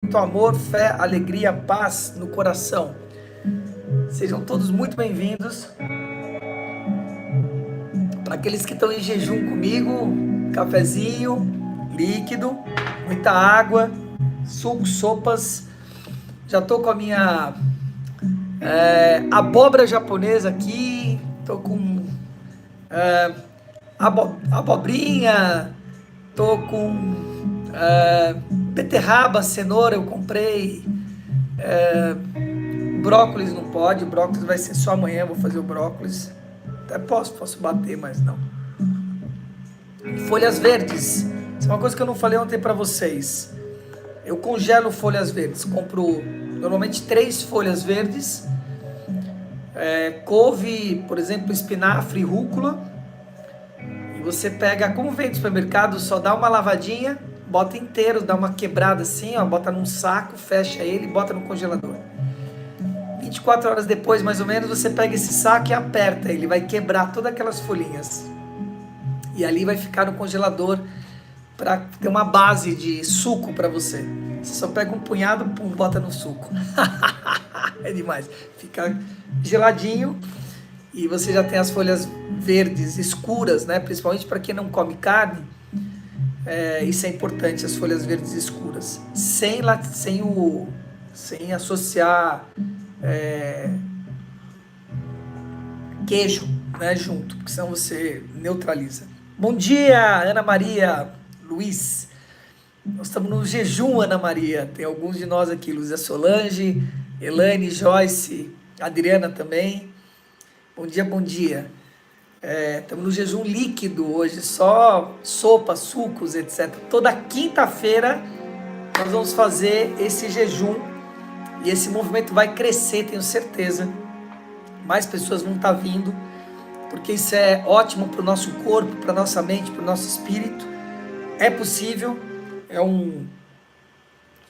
Muito amor, fé, alegria, paz no coração. Sejam todos muito bem-vindos. Para aqueles que estão em jejum comigo, cafezinho, líquido, muita água, sucos, sopas. Já tô com a minha abóbora japonesa aqui. Tô com abobrinha. Tô com beterraba, cenoura. Eu comprei. Brócolis não pode, brócolis vai ser só amanhã, vou fazer o brócolis. Até posso bater, mas não. Folhas verdes. Isso é uma coisa que eu não falei ontem para vocês. Eu congelo folhas verdes. Compro normalmente 3 folhas verdes. Couve, por exemplo, espinafre e rúcula. E você pega, como vem do supermercado, só dá uma lavadinha, bota inteiro, dá uma quebrada assim, ó, bota num saco, fecha ele e bota no congelador. 24 horas depois, mais ou menos, você pega esse saco e aperta, ele vai quebrar todas aquelas folhinhas. E ali vai ficar no congelador para ter uma base de suco para você. Você só pega um punhado, pum, bota no suco. É demais. Fica geladinho e você já tem as folhas verdes escuras, né? Principalmente para quem não come carne. Isso é importante, as folhas verdes escuras. Sem associar queijo, né, junto, porque senão você neutraliza. Bom dia, Ana Maria, Luiz. Nós estamos no jejum, Ana Maria. Tem alguns de nós aqui, Luzia Solange, Elane, Joyce, Adriana também. Bom dia, bom dia. Estamos no jejum líquido hoje, só sopa, sucos, etc. Toda quinta-feira nós vamos fazer esse jejum e esse movimento vai crescer, tenho certeza. Mais pessoas vão estar vindo, porque isso é ótimo para o nosso corpo, para a nossa mente, para o nosso espírito. É possível,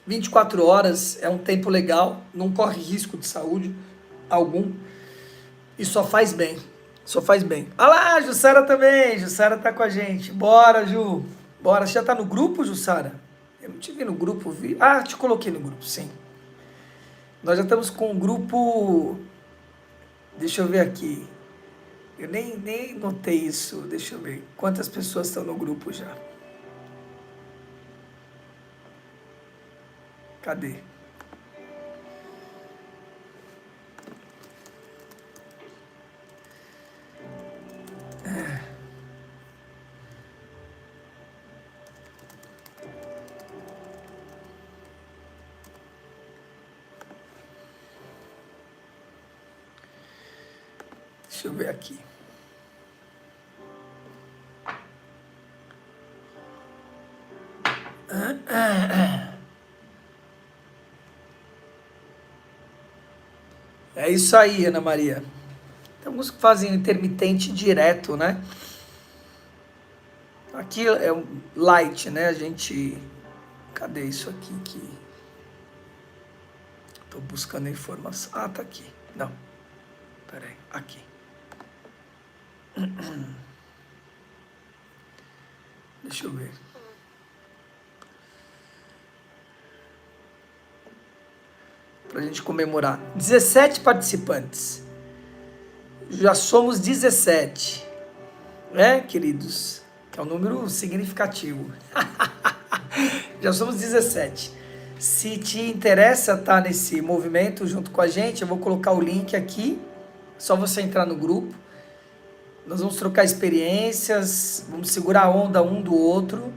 24 horas, é um tempo legal, não corre risco de saúde algum e só faz bem, só faz bem. Ah lá, Jussara também, Jussara tá com a gente. Bora, Ju, bora. Você já tá no grupo, Jussara? Eu não te vi no grupo, vi. Ah, te coloquei no grupo, sim. Nós já estamos com o grupo. Deixa eu ver aqui. Eu nem notei isso. Deixa eu ver. Quantas pessoas estão no grupo já? Cadê? Deixa eu ver aqui. É isso aí, Ana Maria. Tem alguns que fazem intermitente direto, né? Aqui é um light, né? A gente... Cadê isso aqui que... Tô buscando a informação. Ah, tá aqui. Não. Peraí. Aqui. Deixa eu ver. Para a gente comemorar. 17 participantes. Já somos 17. Queridos? É um número significativo. Já somos 17. Se te interessa estar nesse movimento junto com a gente, eu vou colocar o link aqui. Só você entrar no grupo. Nós vamos trocar experiências, vamos segurar a onda um do outro,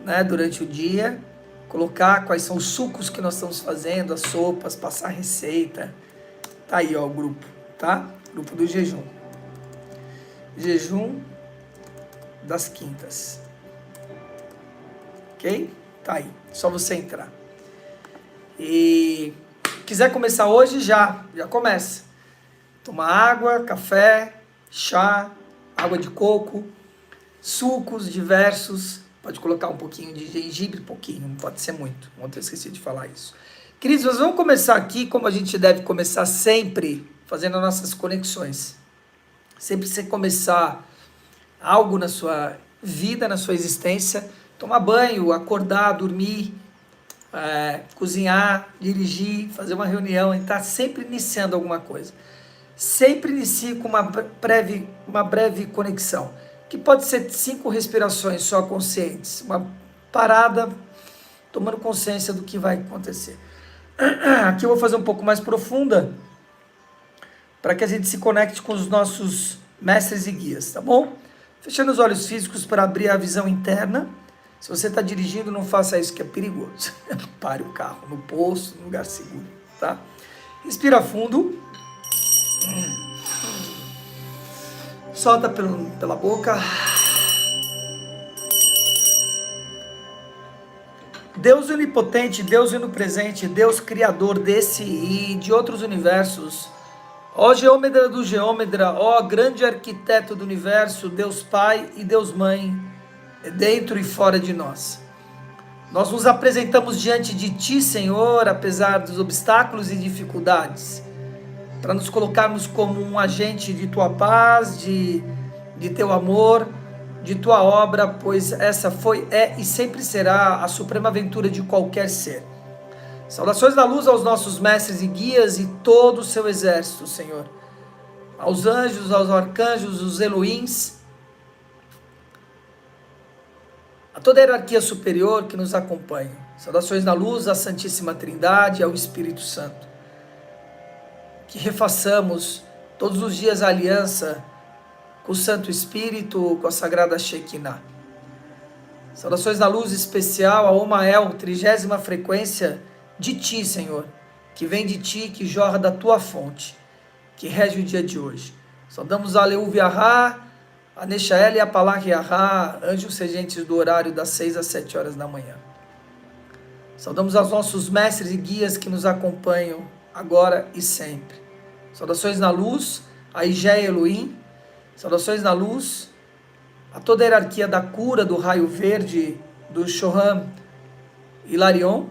né, durante o dia. Colocar quais são os sucos que nós estamos fazendo, as sopas, passar receita. Tá aí, ó, o grupo, tá? Grupo do jejum. Jejum das quintas. Ok? Tá aí, só você entrar. E quiser começar hoje, já começa. Toma água, café, chá, água de coco, sucos diversos. Pode colocar um pouquinho de gengibre, pouquinho, não pode ser muito. Ontem eu esqueci de falar isso. Queridos, nós vamos começar aqui, como a gente deve começar sempre, fazendo as nossas conexões. Sempre que você começar algo na sua vida, na sua existência, tomar banho, acordar, dormir, cozinhar, dirigir, fazer uma reunião, a gente está sempre iniciando alguma coisa. Sempre inicie com uma breve conexão, que pode ser 5 respirações só conscientes, uma parada, tomando consciência do que vai acontecer. Aqui eu vou fazer um pouco mais profunda, para que a gente se conecte com os nossos mestres e guias, tá bom? Fechando os olhos físicos para abrir a visão interna. Se você está dirigindo, não faça isso que é perigoso. Pare o carro no posto, no lugar seguro, tá? Respira fundo. Solta pela boca. Deus onipotente, Deus onipresente, Deus criador desse e de outros universos. Ó Geômedra do Geômedra, ó grande arquiteto do universo, Deus Pai e Deus Mãe, dentro e fora de nós. Nós nos apresentamos diante de Ti, Senhor, apesar dos obstáculos e dificuldades, para nos colocarmos como um agente de Tua paz, de Teu amor, de Tua obra, pois essa foi, é e sempre será a suprema aventura de qualquer ser. Saudações da luz aos nossos mestres e guias e todo o seu exército, Senhor. Aos anjos, aos arcanjos, os Elohims, a toda a hierarquia superior que nos acompanha. Saudações da luz à Santíssima Trindade e ao Espírito Santo. Que refaçamos todos os dias a aliança com o Santo Espírito, com a Sagrada Shekinah. Saudações da luz especial a Omael, 30ª frequência de Ti, Senhor, que vem de Ti, que jorra da Tua fonte, que rege o dia de hoje. Saudamos a Leuv Yahá, a Neshael e a Palach Yahá, anjos regentes do horário das 6 às 7 horas da manhã. Saudamos aos nossos mestres e guias que nos acompanham agora e sempre. Saudações na luz a Igé Elohim, saudações na luz a toda a hierarquia da cura, do raio verde, do Shoham Hilarion,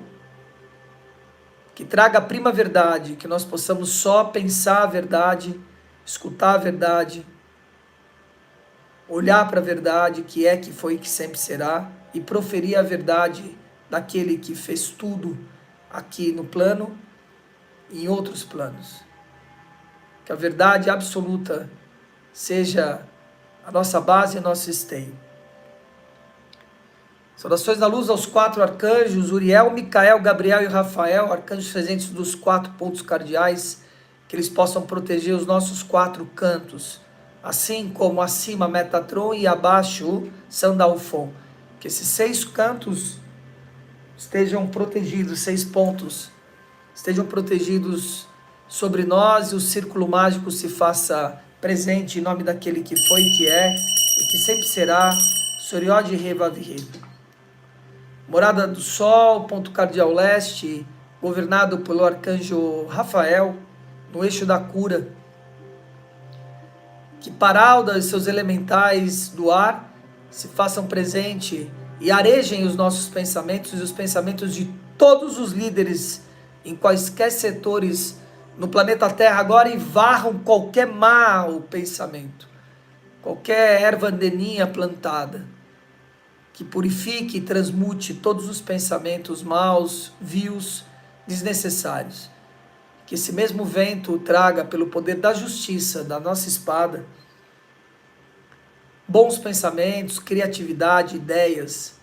que traga a prima verdade, que nós possamos só pensar a verdade, escutar a verdade, olhar para a verdade, que é, que foi e que sempre será, e proferir a verdade daquele que fez tudo aqui no plano e em outros planos. Que a verdade absoluta seja a nossa base e nosso esteio. Saudações da luz aos 4 arcanjos, Uriel, Micael, Gabriel e Rafael, arcanjos presentes dos 4 pontos cardeais, que eles possam proteger os nossos 4 cantos, assim como acima Metatron e abaixo Sandalfon. Que esses 6 cantos estejam protegidos, 6 pontos, estejam protegidos sobre nós e o círculo mágico se faça presente em nome daquele que foi, que é e que sempre será, Soriod Revavirre. Morada do Sol, ponto cardial leste, governado pelo arcanjo Rafael, no eixo da cura. Que Paralda e seus elementais do ar se façam presente e arejem os nossos pensamentos e os pensamentos de todos os líderes em quaisquer setores no planeta Terra agora e varram qualquer mau pensamento, qualquer erva daninha plantada, que purifique e transmute todos os pensamentos maus, vios, desnecessários. Que esse mesmo vento traga, pelo poder da justiça, da nossa espada, bons pensamentos, criatividade, ideias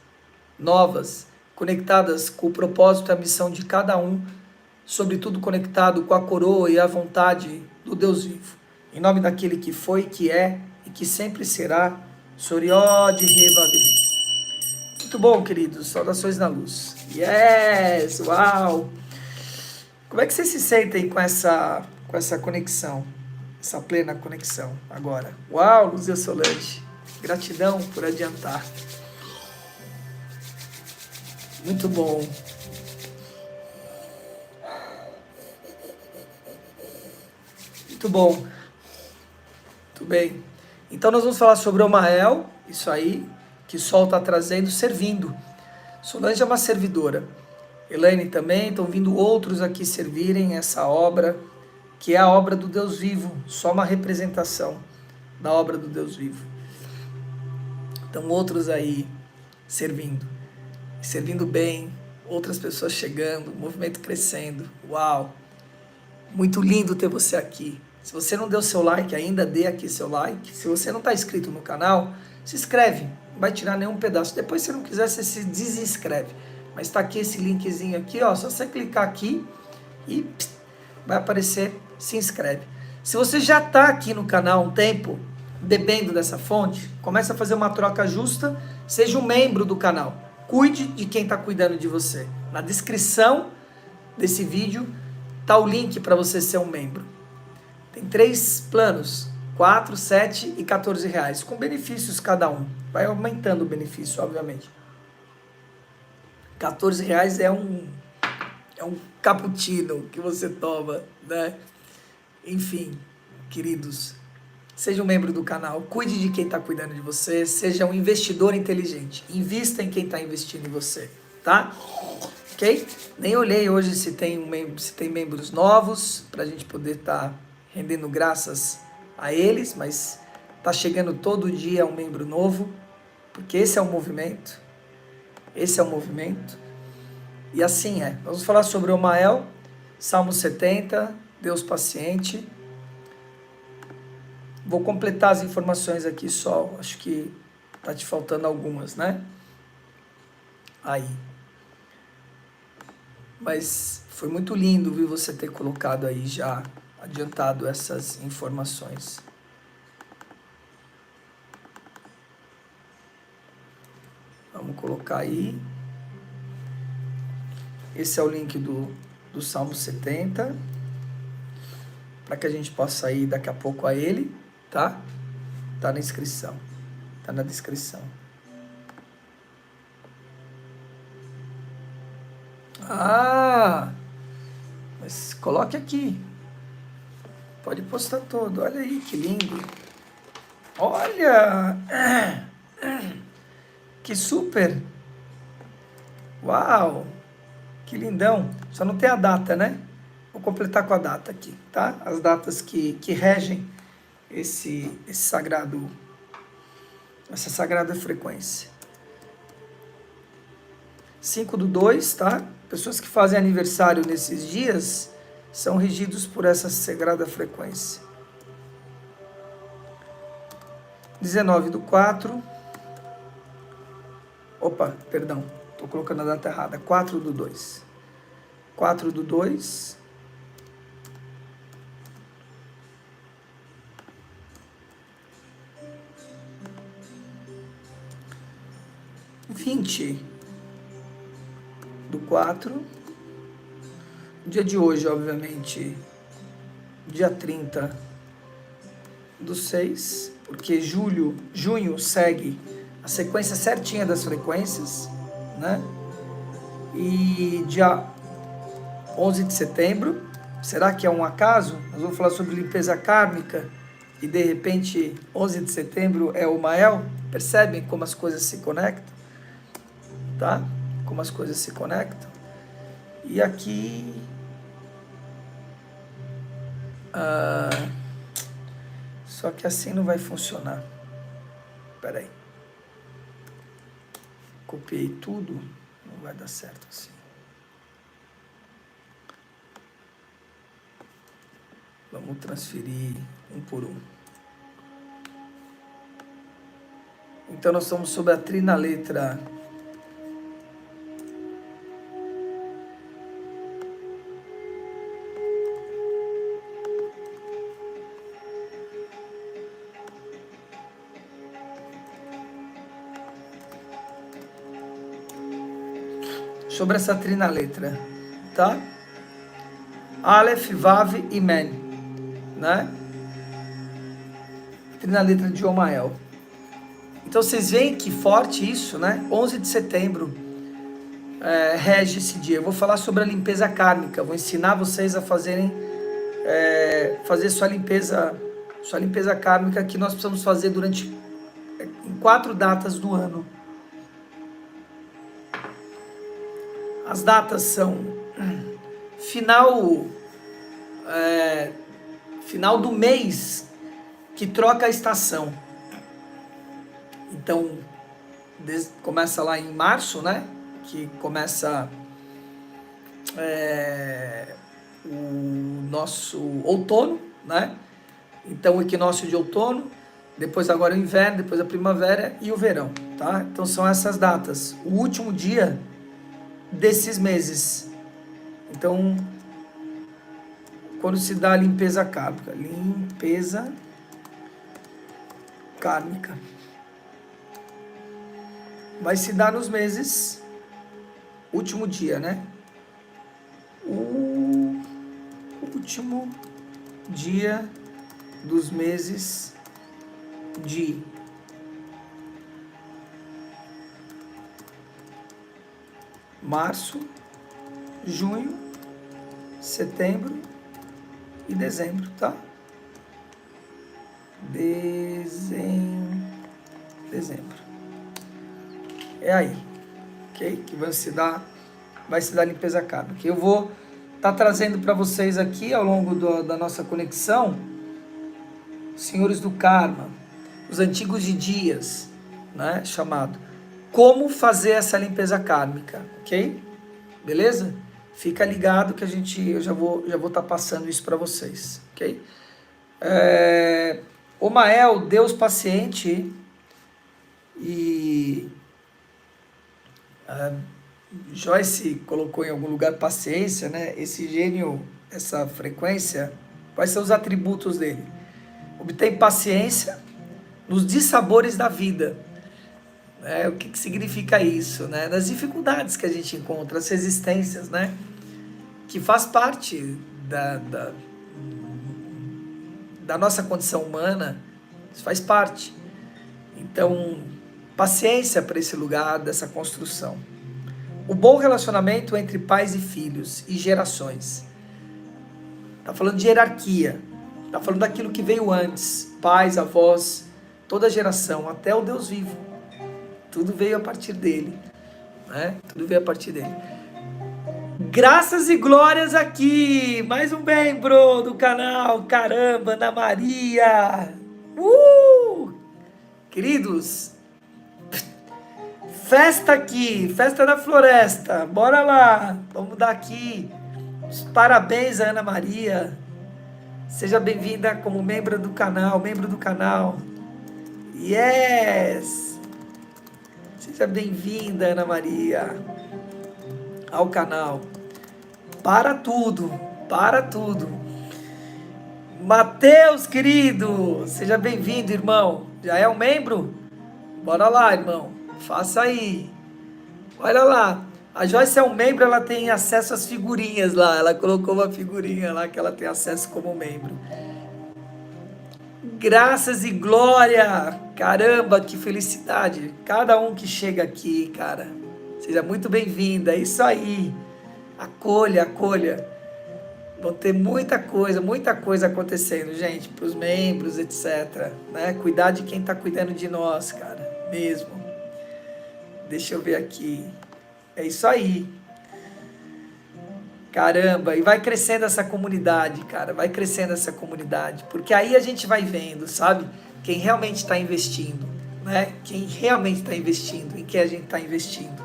novas, conectadas com o propósito e a missão de cada um, sobretudo conectado com a coroa e a vontade do Deus vivo. Em nome daquele que foi, que é e que sempre será, Soriod Revavirre. Muito bom, queridos. Saudações na luz. Yes! Uau! Como é que vocês se sentem com essa conexão? Essa plena conexão agora. Uau, Luzia Solange. Gratidão por adiantar. Muito bom. Muito bom. Muito bem. Então nós vamos falar sobre o Omael, isso aí, que o Sol está trazendo, servindo. Solange é uma servidora. Elaine também, estão vindo outros aqui servirem essa obra, que é a obra do Deus vivo, só uma representação da obra do Deus vivo. Então outros aí servindo bem, outras pessoas chegando, o movimento crescendo. Uau! Muito lindo ter você aqui. Se você não deu seu like ainda, dê aqui seu like. Se você não está inscrito no canal, se inscreve. Não vai tirar nenhum pedaço. Depois, se não quiser, você se desinscreve. Mas está aqui esse linkzinho aqui, ó. Só você clicar aqui e vai aparecer, se inscreve. Se você já está aqui no canal há um tempo, bebendo dessa fonte, comece a fazer uma troca justa, seja um membro do canal. Cuide de quem está cuidando de você. Na descrição desse vídeo está o link para você ser um membro. Tem 3 planos, 4, 7 e 14 reais, com benefícios cada um. Vai aumentando o benefício, obviamente. 14 reais é um cappuccino que você toma, né? Enfim, queridos, seja um membro do canal, cuide de quem está cuidando de você, seja um investidor inteligente, invista em quem está investindo em você, tá? Ok? Nem olhei hoje se tem membros novos, para a gente poder estar rendendo graças a eles, mas está chegando todo dia um membro novo, porque esse é o movimento, e assim é. Vamos falar sobre Omael, Salmo 70, Deus paciente. Vou completar as informações aqui só, acho que tá te faltando algumas, né? Aí. Mas foi muito lindo, viu, você ter colocado aí já, adiantado essas informações. Vamos colocar aí. Esse é o link do Salmo 70, para que a gente possa ir daqui a pouco a ele, tá? Tá na inscrição, tá na descrição. Ah, mas coloque aqui. Pode postar todo. Olha aí, que lindo. Olha! Que super! Uau! Que lindão. Só não tem a data, né? Vou completar com a data aqui, tá? As datas que regem essa sagrada frequência. 5/2, tá? Pessoas que fazem aniversário nesses dias são regidos por essa sagrada frequência. 19/4. Opa, perdão. Estou colocando a data errada. 4/2. 4/2. 20/4. Dia de hoje, obviamente, dia 30/6, porque junho segue a sequência certinha das frequências, né? E dia 11 de setembro, será que é um acaso? Nós vamos falar sobre limpeza kármica e de repente 11 de setembro é o Mael. Percebem como as coisas se conectam? Tá? Como as coisas se conectam. E aqui só que assim não vai funcionar. Espera aí. Copiei tudo, não vai dar certo assim. Vamos transferir um por um. Então nós estamos sobre a trinaletra sobre essa trinaletra, tá? Aleph, Vav e Men, né? Trinaletra de Omael. Então vocês veem que forte isso, né? 11 de setembro rege esse dia. Eu vou falar sobre a limpeza kármica. Vou ensinar vocês a fazer sua limpeza kármica que nós precisamos fazer em 4 datas do ano. As datas são final do mês que troca a estação. Então, começa lá em março, né? Que começa o nosso outono, né? Então o equinócio de outono, depois agora o inverno, depois a primavera e o verão, tá? Então são essas datas, o último dia desses meses. Então, quando se dá a limpeza kármica, vai se dar nos meses, último dia, né? O último dia dos meses de março, junho, setembro e dezembro, tá? Dezembro. É aí, ok? Que vai se dar limpeza kármica. Eu vou estar trazendo para vocês aqui, ao longo da nossa conexão, senhores do karma, os antigos de dias, né? Chamado como fazer essa limpeza kármica, ok? Beleza? Fica ligado que eu já vou estar passando isso para vocês, ok? Omael, Deus paciente, e Joyce colocou em algum lugar paciência, né? Esse gênio, essa frequência, quais são os atributos dele? Obtém paciência nos dissabores da vida. O que significa isso, né? Nas dificuldades que a gente encontra, as resistências, né? Que faz parte da nossa condição humana, isso faz parte. Então, paciência para esse lugar dessa construção. O bom relacionamento entre pais e filhos e gerações. Está falando de hierarquia, está falando daquilo que veio antes, pais, avós, toda geração, até o Deus vivo. Tudo veio a partir dele, né? Tudo veio a partir dele. Graças e glórias aqui, mais um membro do canal, caramba, Ana Maria. Queridos, festa aqui, festa da floresta, bora lá, vamos dar aqui os parabéns a Ana Maria. Seja bem-vinda como membro do canal, Yes! Seja bem-vinda, Ana Maria, ao canal. Para tudo. Mateus, querido, seja bem-vindo, irmão. Já é um membro? Bora lá, irmão. Faça aí. Olha lá. A Joyce é um membro, ela tem acesso às figurinhas lá. Ela colocou uma figurinha lá que ela tem acesso como membro. Graças e glória. Caramba, que felicidade. Cada um que chega aqui, cara. Seja muito bem-vinda. É isso aí. Acolha. Vão ter muita coisa acontecendo, gente, para os membros, etc. Né? Cuidar de quem está cuidando de nós, cara, mesmo. Deixa eu ver aqui. É isso aí. Caramba, e vai crescendo essa comunidade, cara, porque aí a gente vai vendo, sabe, quem realmente está investindo, né? Quem realmente está investindo, em que a gente está investindo.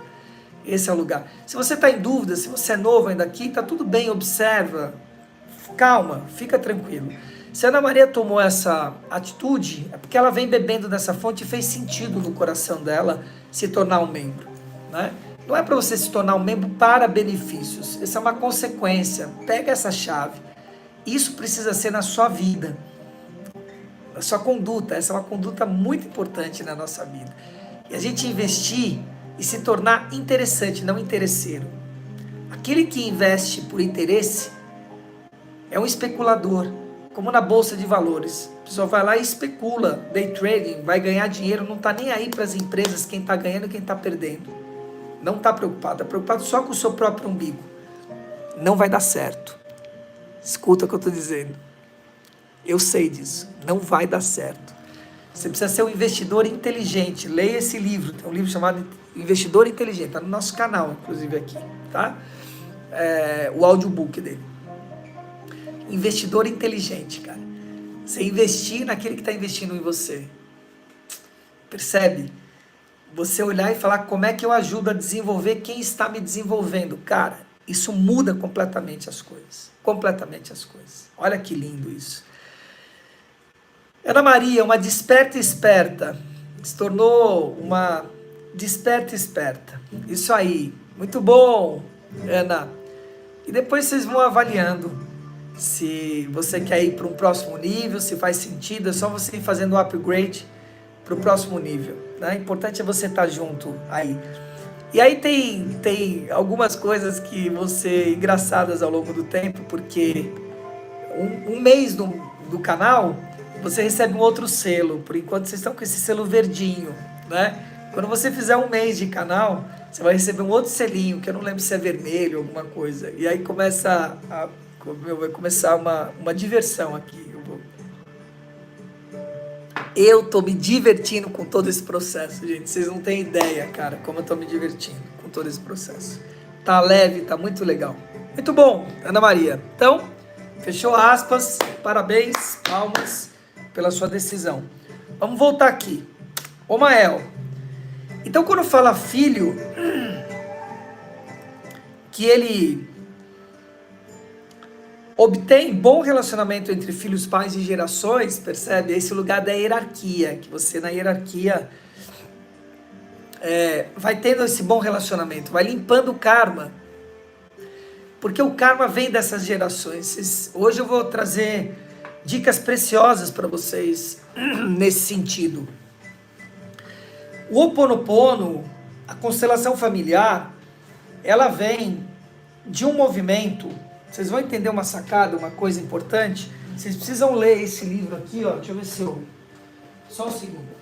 Esse é o lugar. Se você está em dúvida, se você é novo ainda aqui, tá tudo bem, observa. Calma, fica tranquilo. Se a Ana Maria tomou essa atitude, é porque ela vem bebendo dessa fonte e fez sentido no coração dela se tornar um membro, né? Não é para você se tornar um membro para benefícios. Essa é uma consequência. Pega essa chave. Isso precisa ser na sua vida. Na sua conduta. Essa é uma conduta muito importante na nossa vida. E a gente investir e se tornar interessante, não interesseiro. Aquele que investe por interesse é um especulador, como na bolsa de valores. A pessoa vai lá e especula, day trading, vai ganhar dinheiro, não está nem aí para as empresas, quem está ganhando e quem está perdendo. Não está preocupado só com o seu próprio umbigo. Não vai dar certo. Escuta o que eu estou dizendo. Eu sei disso. Não vai dar certo. Você precisa ser um investidor inteligente. Leia esse livro. Tem um livro chamado Investidor Inteligente. Está no nosso canal, inclusive aqui. Tá? O audiobook dele. Investidor inteligente, cara. Você investir naquele que está investindo em você. Percebe? Você olhar e falar como é que eu ajudo a desenvolver quem está me desenvolvendo. Cara, Isso muda completamente as coisas. Completamente as coisas. Olha que lindo isso. Ana Maria, uma desperta esperta. Se tornou uma desperta esperta. Isso aí. Muito bom, Ana. E depois vocês vão avaliando se você quer ir para um próximo nível, se faz sentido. É só você ir fazendo o upgrade para o próximo nível, né? O importante é você estar junto aí. E aí tem algumas coisas que vão ser engraçadas ao longo do tempo, porque um mês do canal, você recebe um outro selo. Por enquanto vocês estão com esse selo verdinho, né? Quando você fizer um mês de canal, você vai receber um outro selinho, que eu não lembro se é vermelho ou alguma coisa. E aí vai começar uma diversão aqui. Eu tô me divertindo com todo esse processo, gente. Vocês não têm ideia, cara, como eu tô me divertindo com todo esse processo. Tá leve, tá muito legal. Muito bom, Ana Maria. Então, fechou aspas. Parabéns, palmas pela sua decisão. Vamos voltar aqui. Ô Mael, então quando fala filho, que ele obtém bom relacionamento entre filhos, pais e gerações, percebe? Esse lugar da hierarquia, que você na hierarquia vai tendo esse bom relacionamento, vai limpando o karma, porque o karma vem dessas gerações. Hoje eu vou trazer dicas preciosas para vocês nesse sentido. O Ho'oponopono, a constelação familiar, ela vem de um movimento. Vocês vão entender uma sacada, uma coisa importante. Vocês precisam ler esse livro aqui, ó. Deixa eu ver se eu... Só um segundo.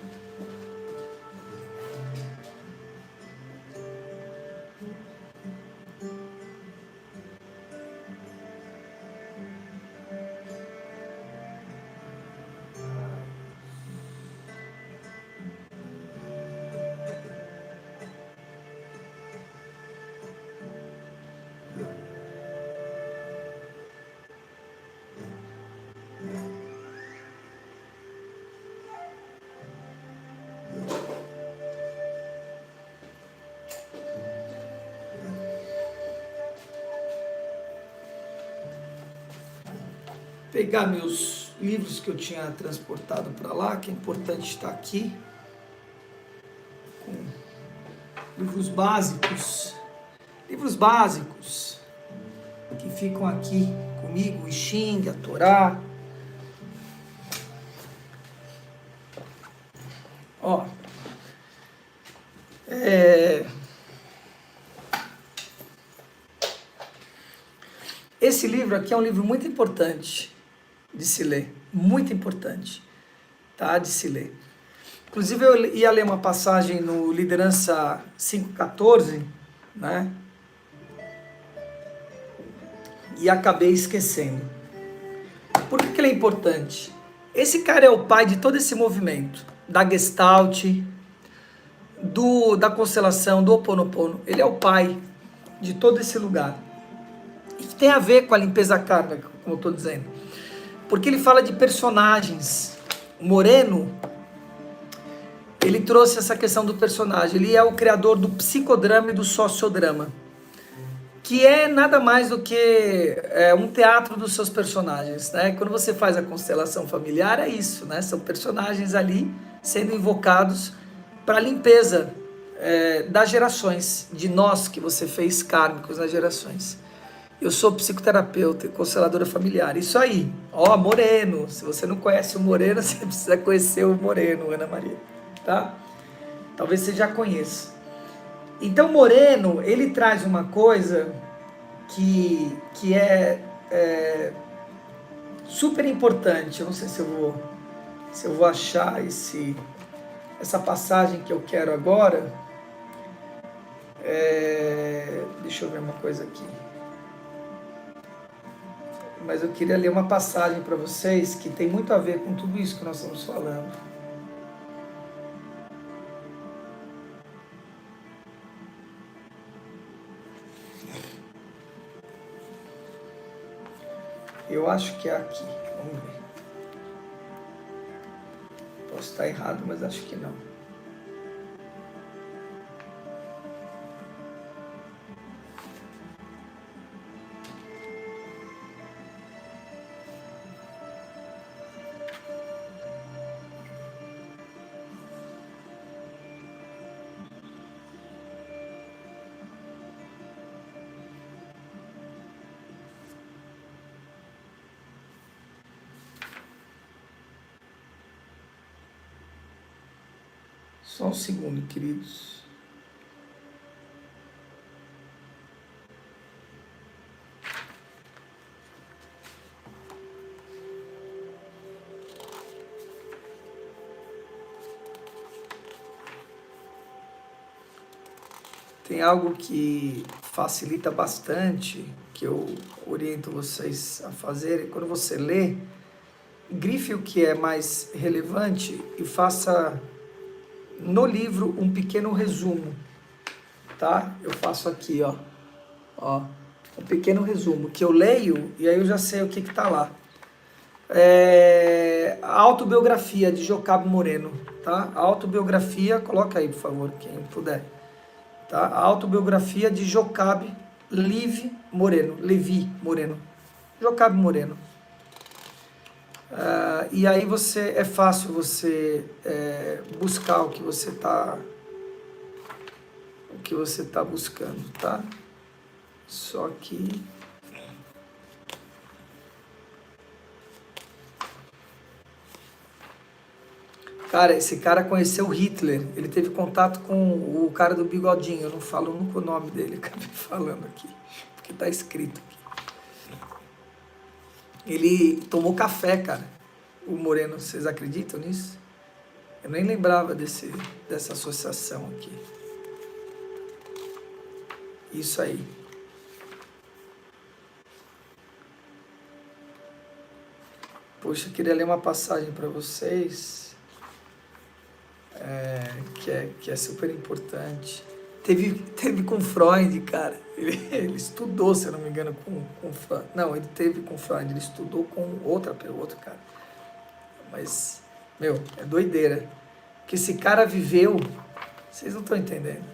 Pegar meus livros que eu tinha transportado para lá, que é importante estar aqui, com livros básicos que ficam aqui comigo, o I Ching, a Torá. Ó, esse livro aqui é um livro muito importante de se ler, muito importante, tá? De se ler. Inclusive eu ia ler uma passagem no Liderança 5.14, né? E acabei esquecendo. Por que ele é importante? Esse cara é o pai de todo esse movimento, da Gestalt, da constelação, do Ho'oponopono. Ele é o pai de todo esse lugar. E que tem a ver com a limpeza kármica, como eu estou dizendo. Porque ele fala de personagens. O Moreno, ele trouxe essa questão do personagem. Ele é o criador do psicodrama e do sociodrama, que é nada mais do que um teatro dos seus personagens, né? Quando você faz a constelação familiar, é isso, né? São personagens ali sendo invocados para a limpeza das gerações, de nós que você fez kármicos nas gerações. Eu sou psicoterapeuta e consteladora familiar. Isso aí. Ó, Moreno. Se você não conhece o Moreno, você precisa conhecer o Moreno, Ana Maria. Tá? Talvez você já conheça. Então, Moreno, ele traz uma coisa que é super importante. Eu não sei se eu vou achar essa passagem que eu quero agora. Deixa eu ver uma coisa aqui. Mas eu queria ler uma passagem para vocês que tem muito a ver com tudo isso que nós estamos falando. Eu acho que é aqui. Vamos ver. Posso estar errado, mas acho que não. Só um segundo, queridos. Tem algo que facilita bastante, que eu oriento vocês a fazerem. Quando você lê, grife o que é mais relevante e faça no livro um pequeno resumo, tá? Eu faço aqui, ó, um pequeno resumo, que eu leio e aí eu já sei o que que tá lá. A autobiografia de Jocabe Moreno, tá? A autobiografia, coloca aí, por favor, quem puder. Tá? A autobiografia de Jocabe Levi Moreno. Jocabe Moreno. E aí é fácil você buscar o que você tá buscando, tá? Só que cara, esse cara conheceu Hitler, ele teve contato com o cara do bigodinho, eu não falo nunca o nome dele, acabei falando aqui, porque tá escrito aqui. Ele tomou café, cara, o Moreno, vocês acreditam nisso? Eu nem lembrava dessa associação aqui. Isso aí. Poxa, eu queria ler uma passagem para vocês. Que é super importante. Teve com Freud, cara. Ele estudou, se eu não me engano, com Freud. Não, ele teve com Freud, ele estudou com outro cara. Mas, meu, é doideira. Que esse cara viveu, vocês não estão entendendo.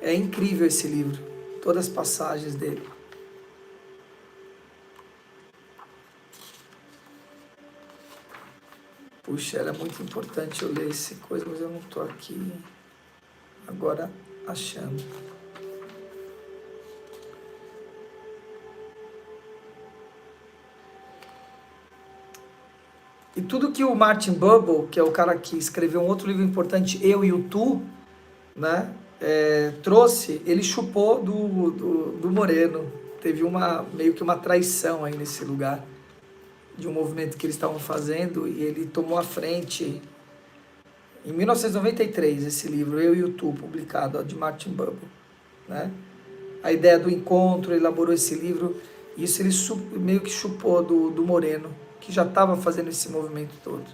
É incrível esse livro, todas as passagens dele. Puxa, era muito importante eu ler esse coisa, mas eu não estou aqui agora achando. E tudo que o Martin Buber, que é o cara que escreveu um outro livro importante, Eu e o Tu, né, trouxe, ele chupou do Moreno. Teve meio que uma traição aí nesse lugar, de um movimento que eles estavam fazendo, e ele tomou a frente. Em 1993, esse livro, Eu e o Tu, publicado, de Martin Buber, né? A ideia do encontro, elaborou esse livro, e isso ele meio que chupou do Moreno, que já estava fazendo esse movimento todo.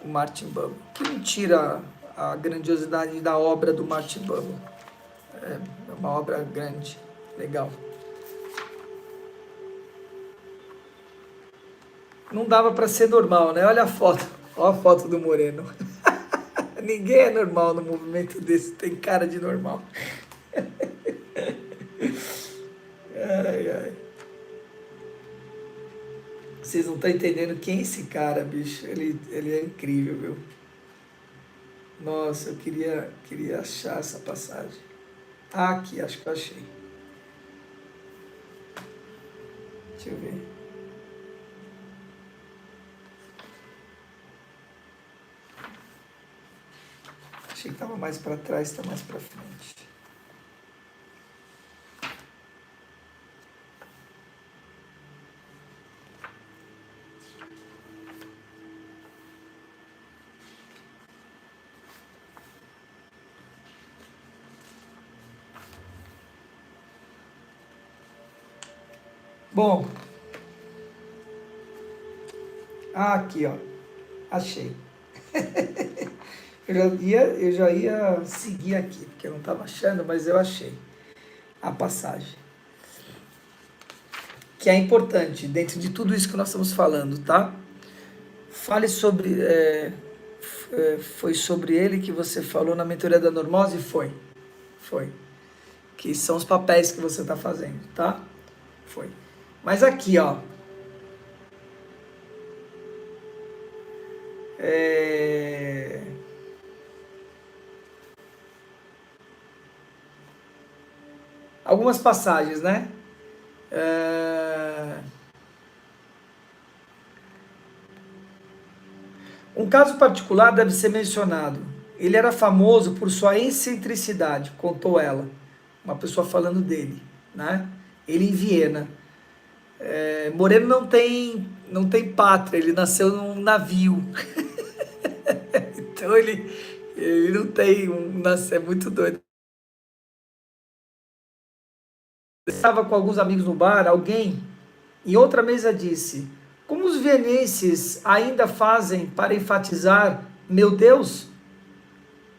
O Martin Buber, que não tira a grandiosidade da obra do Martin Buber. É uma obra grande, legal. Não dava para ser normal, né? Olha a foto. Olha a foto do Moreno. Ninguém é normal no movimento desse, tem cara de normal. Ai, ai. Vocês não estão entendendo quem é esse cara, bicho. Ele é incrível, viu? Nossa, eu queria achar essa passagem. Ah, aqui, acho que eu achei. Deixa eu ver. Achei que estava mais para trás, está mais para frente. Bom, aqui, ó, achei. Eu já ia seguir aqui, porque eu não estava achando, mas eu achei a passagem. Que é importante, dentro de tudo isso que nós estamos falando, tá? Fale sobre... foi sobre ele que você falou na mentoria da Normose? Foi. Que são os papéis que você está fazendo, tá? Foi. Mas aqui, ó. Algumas passagens, né? Um caso particular deve ser mencionado. Ele era famoso por sua excentricidade, contou ela. Uma pessoa falando dele, né? Ele em Viena. Moreno não tem pátria, ele nasceu num navio. Então ele não tem é muito doido. Eu estava com alguns amigos no bar, alguém em outra mesa disse: como os vienenses ainda fazem para enfatizar meu Deus?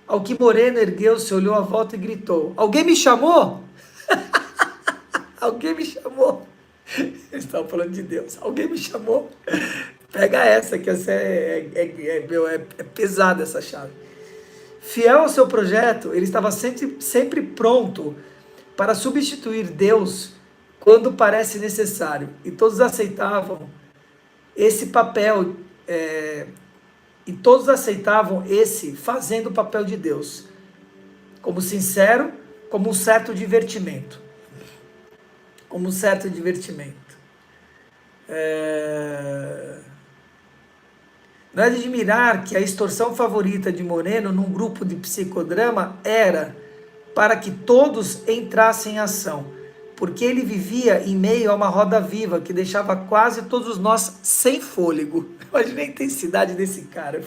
Ao que Moreno ergueu-se, olhou à volta e gritou: alguém me chamou? Alguém me chamou? Eles estavam falando de Deus. Alguém me chamou? Pega essa, que essa é pesada essa chave. Fiel ao seu projeto, ele estava sempre pronto para substituir Deus quando parece necessário. E todos aceitavam esse papel, e todos aceitavam esse fazendo o papel de Deus, como sincero, como um certo divertimento. Como um certo divertimento. Não é de admirar que a extorsão favorita de Moreno num grupo de psicodrama era para que todos entrassem em ação, porque ele vivia em meio a uma roda viva que deixava quase todos nós sem fôlego. Imagina a intensidade desse cara.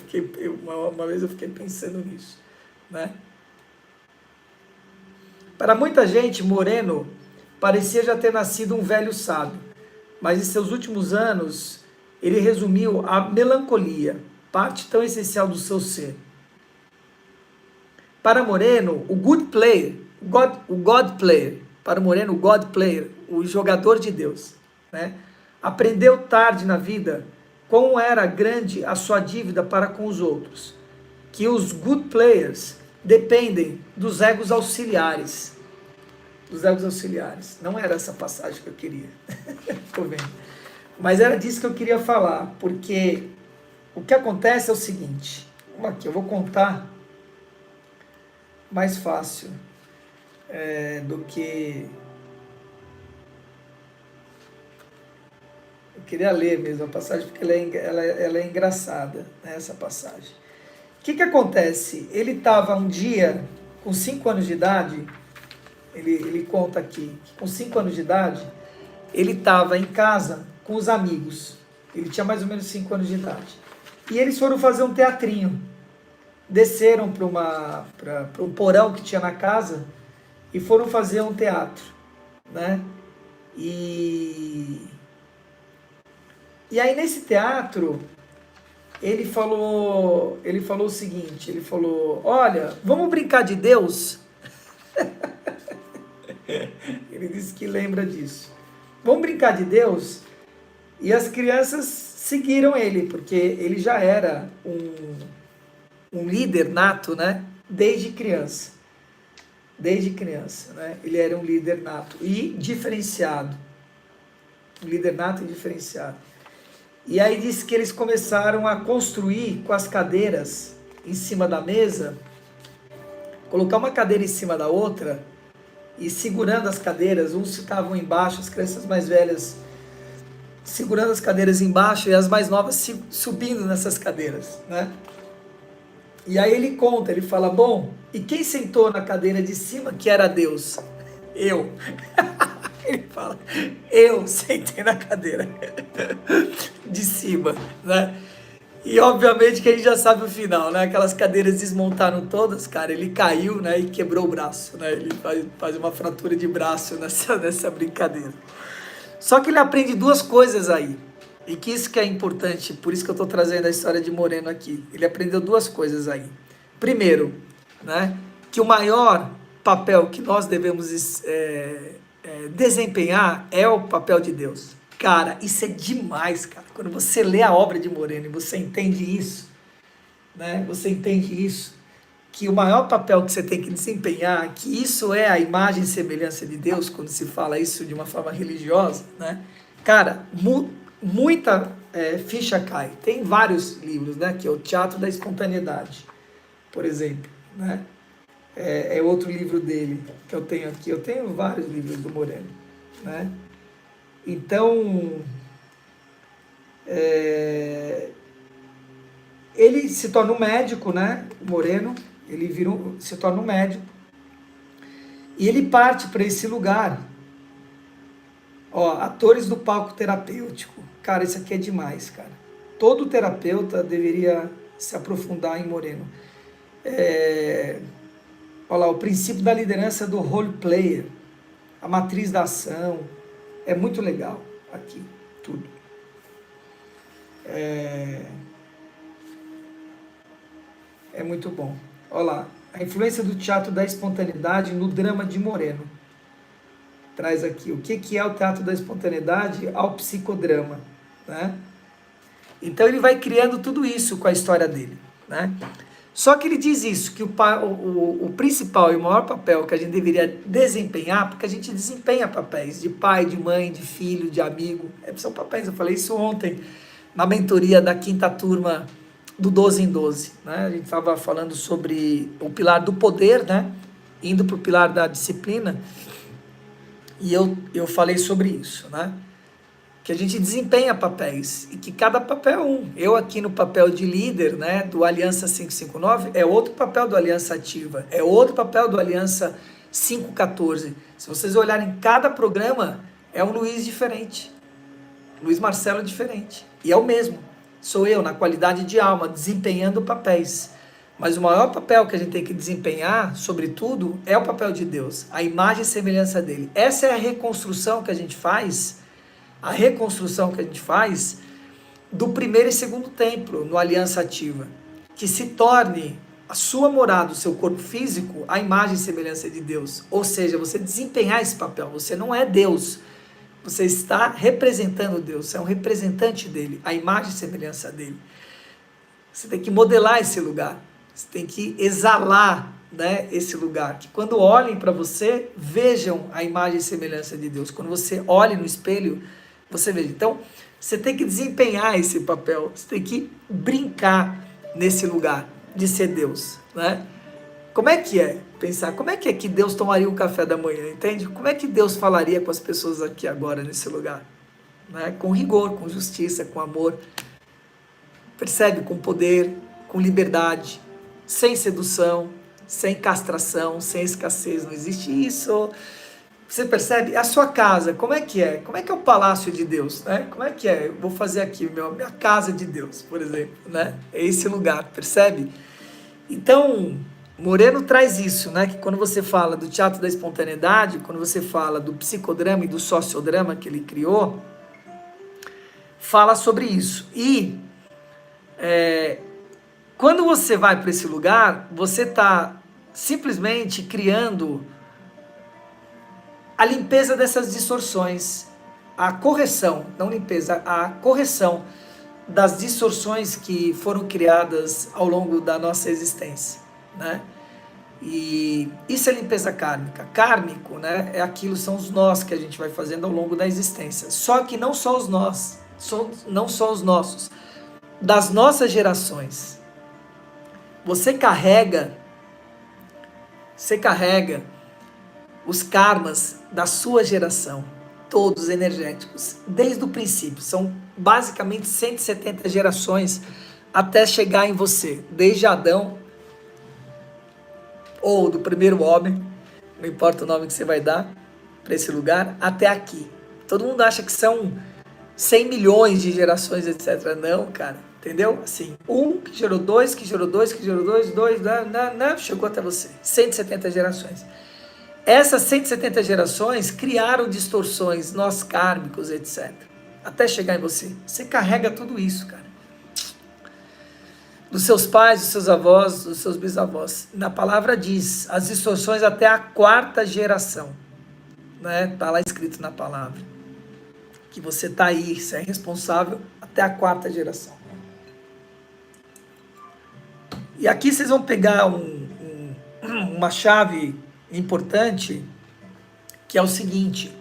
Uma vez eu fiquei pensando nisso, né? Para muita gente, Moreno parecia já ter nascido um velho sábio, mas em seus últimos anos ele resumiu a melancolia, parte tão essencial do seu ser. Para Moreno, o good player, o God player, para Moreno, o God player, o jogador de Deus, né? Aprendeu tarde na vida como era grande a sua dívida para com os outros, que os good players dependem dos egos auxiliares. Dos egos auxiliares. Não era essa passagem que eu queria. Tô vendo. Mas era disso que eu queria falar, porque o que acontece é o seguinte. Vamos aqui, eu vou contar mais fácil do que... Eu queria ler mesmo a passagem, porque ela é engraçada, né, essa passagem. O que acontece? Ele estava um dia, com 5 anos de idade, ele conta aqui, que com 5 anos de idade, ele estava em casa com os amigos. Ele tinha mais ou menos 5 anos de idade. E eles foram fazer um teatrinho. Desceram para um porão que tinha na casa e foram fazer um teatro, né? E aí nesse teatro ele falou o seguinte, ele falou: olha, vamos brincar de Deus? Ele disse que lembra disso. Vamos brincar de Deus? E as crianças seguiram ele, porque ele já era um líder nato, né? Desde criança. Desde criança, né? Ele era um líder nato e diferenciado. Um líder nato e diferenciado. E aí disse que eles começaram a construir com as cadeiras em cima da mesa, colocar uma cadeira em cima da outra e segurando as cadeiras, uns estavam embaixo, as crianças mais velhas segurando as cadeiras embaixo e as mais novas subindo nessas cadeiras, né? E aí ele conta, ele fala: bom, e quem sentou na cadeira de cima que era Deus? Eu. Ele fala: eu sentei na cadeira de cima, né? E obviamente que a gente já sabe o final, né? Aquelas cadeiras desmontaram todas, cara, ele caiu, né? E quebrou o braço, né? Ele faz uma fratura de braço nessa brincadeira. Só que ele aprende duas coisas aí, e que isso que é importante, por isso que eu estou trazendo a história de Moreno aqui. Ele aprendeu duas coisas aí. Primeiro, né? Que o maior papel que nós devemos desempenhar é o papel de Deus. Cara, isso é demais, cara. Quando você lê a obra de Moreno e você entende isso, né? Você entende isso, que o maior papel que você tem que desempenhar, que isso é a imagem e semelhança de Deus, quando se fala isso de uma forma religiosa, né? Cara, muita ficha cai. Tem vários livros, né? Que é o Teatro da Espontaneidade, por exemplo, né? É outro livro dele que eu tenho aqui. Eu tenho vários livros do Moreno, né? Então, ele se torna um médico, né? O Moreno, ele se torna um médico. E ele parte para esse lugar. Ó, atores do palco terapêutico. Cara, isso aqui é demais, cara. Todo terapeuta deveria se aprofundar em Moreno. Olha lá, o princípio da liderança do role player, a matriz da ação, é muito legal aqui, tudo. É muito bom. Olha lá, a influência do teatro da espontaneidade no drama de Moreno. Traz aqui o que é o teatro da espontaneidade ao psicodrama, né? Então ele vai criando tudo isso com a história dele, né? Só que ele diz isso, que o principal e o maior papel que a gente deveria desempenhar, porque a gente desempenha papéis de pai, de mãe, de filho, de amigo, são papéis, eu falei isso ontem, na mentoria da 5ª turma do 12 em 12, né? A gente estava falando sobre o pilar do poder, né? Indo para o pilar da disciplina, e eu falei sobre isso, né? Que a gente desempenha papéis, e que cada papel é um. Eu aqui no papel de líder, né, do Aliança 559, é outro papel do Aliança Ativa, é outro papel do Aliança 514. Se vocês olharem cada programa, é um Luiz diferente, Luiz Marcelo diferente, e é o mesmo. Sou eu, na qualidade de alma, desempenhando papéis. Mas o maior papel que a gente tem que desempenhar, sobretudo, é o papel de Deus, a imagem e semelhança dele. Essa é a reconstrução que a gente faz, do primeiro e segundo templo no Aliança Ativa, que se torne a sua morada, o seu corpo físico, a imagem e semelhança de Deus. Ou seja, você desempenhar esse papel, você não é Deus, você está representando Deus, você é um representante dele, a imagem e semelhança dele. Você tem que modelar esse lugar, você tem que exalar, né, esse lugar, que quando olhem para você, vejam a imagem e semelhança de Deus. Quando você olhe no espelho, você veja. Então, você tem que desempenhar esse papel, você tem que brincar nesse lugar de ser Deus, né? Como é que é? Pensar, como é que Deus tomaria um café da manhã, entende? Como é que Deus falaria com as pessoas aqui agora, nesse lugar? Né? Com rigor, com justiça, com amor. Percebe? Com poder, com liberdade, sem sedução, sem castração, sem escassez. Não existe isso. Você percebe? A sua casa, como é que é? Como é que é o palácio de Deus, né? Como é que é? Eu vou fazer aqui minha casa de Deus, por exemplo, né? É esse lugar, percebe? Então, Moreno traz isso, né? Que quando você fala do teatro da espontaneidade, quando você fala do psicodrama e do sociodrama que ele criou, fala sobre isso. E quando você vai para esse lugar, você está simplesmente criando a limpeza dessas distorções, a correção, não limpeza, a correção das distorções que foram criadas ao longo da nossa existência, né? E isso é limpeza kármica. Kármico, né, é aquilo, são os nós que a gente vai fazendo ao longo da existência. Só que não só os nós, não só os nossos, das nossas gerações. Você carrega os karmas da sua geração, todos energéticos, desde o princípio. São basicamente 170 gerações até chegar em você, desde Adão, ou do primeiro homem, não importa o nome que você vai dar para esse lugar, até aqui. Todo mundo acha que são 100 milhões de gerações, etc. Não, cara, entendeu? Assim, um que gerou dois, que gerou dois, que gerou dois, chegou até você. 170 gerações. Essas 170 gerações criaram distorções, nós kármicos, etc. Até chegar em você. Você carrega tudo isso, cara. Dos seus pais, dos seus avós, dos seus bisavós. Na palavra diz, as distorções até a 4ª geração. Né? Tá lá escrito na palavra. Que você tá aí, você é responsável até a 4ª geração. E aqui vocês vão pegar uma chave importante, que é o seguinte: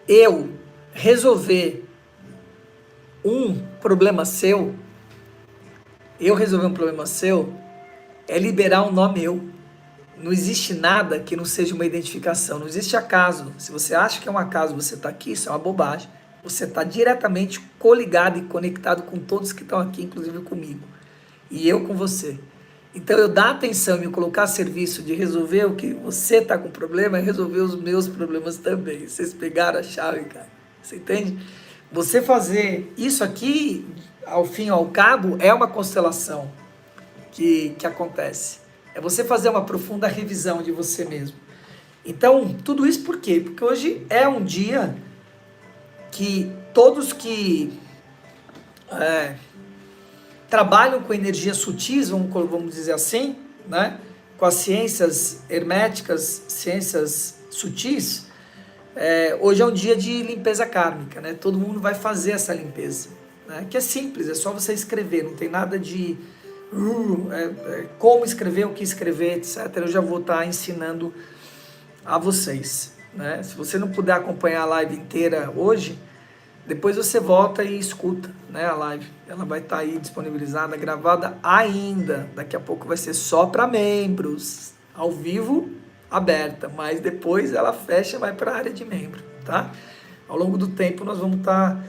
eu resolver um problema seu é liberar um nó meu. Não existe nada que não seja uma identificação, não existe acaso. Se você acha que é um acaso você está aqui, isso é uma bobagem. Você está diretamente coligado e conectado com todos que estão aqui, inclusive comigo. E eu com você. Então eu dar atenção e me colocar a serviço de resolver o que você está com problema, é resolver os meus problemas também. Vocês pegaram a chave, cara. Você entende? Você fazer isso aqui, ao fim e ao cabo, é uma constelação que acontece. É você fazer uma profunda revisão de você mesmo. Então, tudo isso por quê? Porque hoje é um dia que todos que trabalham com energias sutis, vamos dizer assim, né? Com as ciências herméticas, ciências sutis, hoje é um dia de limpeza kármica, né? Todo mundo vai fazer essa limpeza, né? Que é simples, é só você escrever, não tem nada de como escrever, o que escrever, etc. Eu já vou estar ensinando a vocês, né? Se você não puder acompanhar a live inteira hoje, depois você volta e escuta, né, a live. Ela vai estar aí disponibilizada, gravada ainda. Daqui a pouco vai ser só para membros, ao vivo, aberta. Mas depois ela fecha e vai para a área de membro, tá? Ao longo do tempo nós vamos estar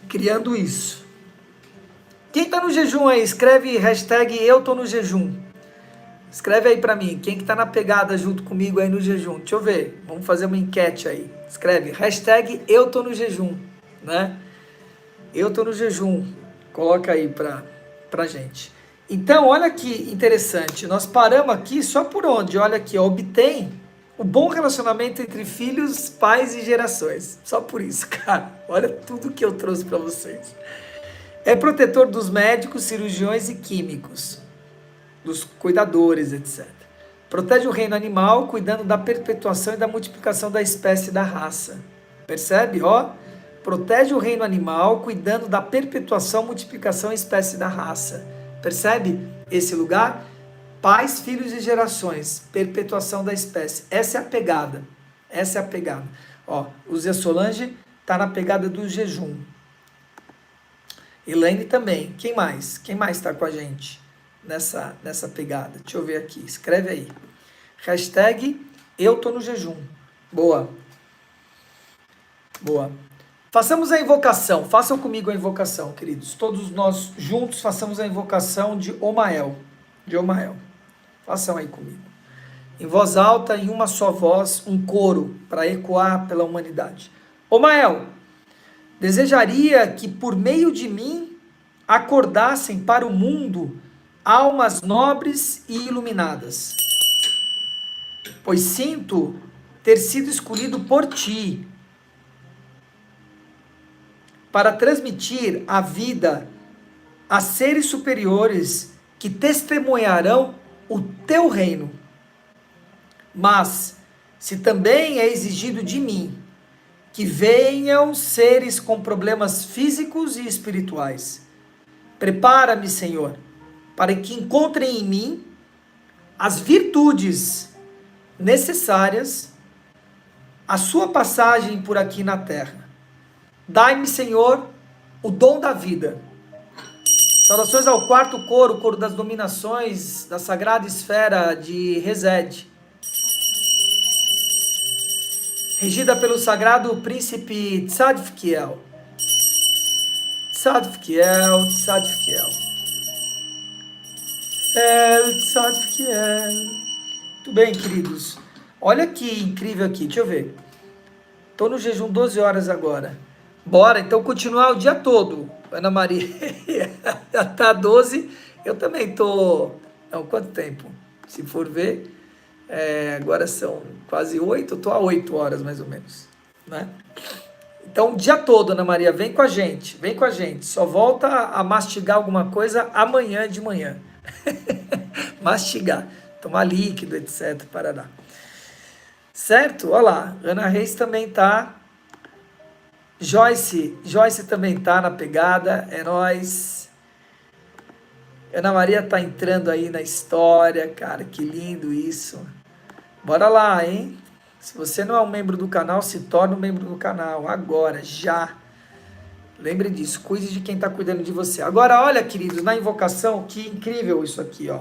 criando isso. Quem está no jejum aí, escreve hashtag eu tô no jejum. Escreve aí para mim, quem que tá na pegada junto comigo aí no jejum. Deixa eu ver, vamos fazer uma enquete aí. Escreve hashtag eu tô no jejum, né? Eu tô no jejum. Coloca aí pra gente. Então, olha que interessante. Nós paramos aqui só por onde? Olha aqui, ó, obtém o bom relacionamento entre filhos, pais e gerações. Só por isso, cara. Olha tudo que eu trouxe para vocês. É protetor dos médicos, cirurgiões e químicos, dos cuidadores, etc. Protege o reino animal, cuidando da perpetuação e da multiplicação da espécie e da raça. Percebe? Ó, protege o reino animal, cuidando da perpetuação, multiplicação e espécie da raça. Percebe esse lugar? Pais, filhos e gerações, perpetuação da espécie. Essa é a pegada. Essa é a pegada. Ó, o Zé Solange está na pegada do jejum. Elaine também. Quem mais? Quem mais está com a gente nessa pegada? Deixa eu ver aqui. Escreve aí. Hashtag eu tô no jejum. Boa. Boa. Façamos a invocação. Façam comigo a invocação, queridos. Todos nós juntos façamos a invocação de Omael. De Omael. Façam aí comigo. Em voz alta, em uma só voz, um coro para ecoar pela humanidade. Omael, desejaria que por meio de mim acordassem para o mundo almas nobres e iluminadas, pois sinto ter sido escolhido por ti para transmitir a vida a seres superiores que testemunharão o teu reino. Mas, se também é exigido de mim que venham seres com problemas físicos e espirituais, prepara-me, Senhor, para que encontrem em mim as virtudes necessárias à sua passagem por aqui na terra. Dai-me, Senhor, o dom da vida. Saudações ao quarto coro, o coro das dominações da sagrada esfera de Rezed, regida pelo sagrado príncipe Tzadkiel. Tzadkiel, Tzadkiel. Tzadkiel. Muito bem, queridos. Olha que incrível aqui, deixa eu ver. Tô no jejum 12 horas agora. Bora, então continuar o dia todo. Ana Maria, já tá 12. Eu também tô... Não, quanto tempo? Se for ver, agora são quase 8. Eu tô há 8 horas, mais ou menos, né? Então, o dia todo, Ana Maria, vem com a gente. Vem com a gente. Só volta a mastigar alguma coisa amanhã de manhã. Mastigar. Tomar líquido, etc. Parará. Certo? Olha lá. Ana Reis também tá... Joyce também tá na pegada, é nóis. Ana Maria tá entrando aí na história, cara, que lindo isso. Bora lá, hein? Se você não é um membro do canal, se torne um membro do canal, agora, já. Lembre disso, cuide de quem tá cuidando de você. Agora, olha, queridos, na invocação, que incrível isso aqui, ó.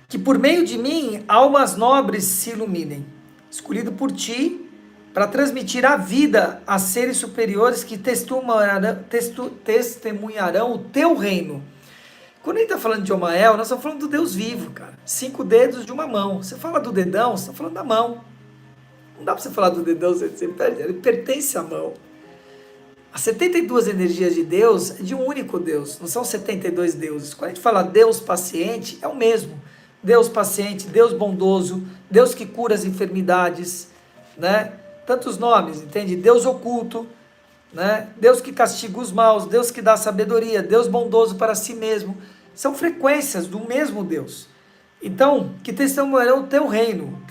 Que por meio de mim, almas nobres se iluminem, escolhido por ti, para transmitir a vida a seres superiores que testemunharão o teu reino. Quando a gente está falando de Omael, nós estamos falando do Deus vivo, cara. 5 dedos de uma mão. Você fala do dedão, você está falando da mão. Não dá para você falar do dedão, você perde, ele pertence à mão. As 72 energias de Deus é de um único Deus, não são 72 deuses. Quando a gente fala Deus paciente, é o mesmo. Deus paciente, Deus bondoso, Deus que cura as enfermidades, né? Tantos nomes, entende? Deus oculto, né? Deus que castiga os maus, Deus que dá sabedoria, Deus bondoso para si mesmo. São frequências do mesmo Deus. Então, que testemunharão o teu reino,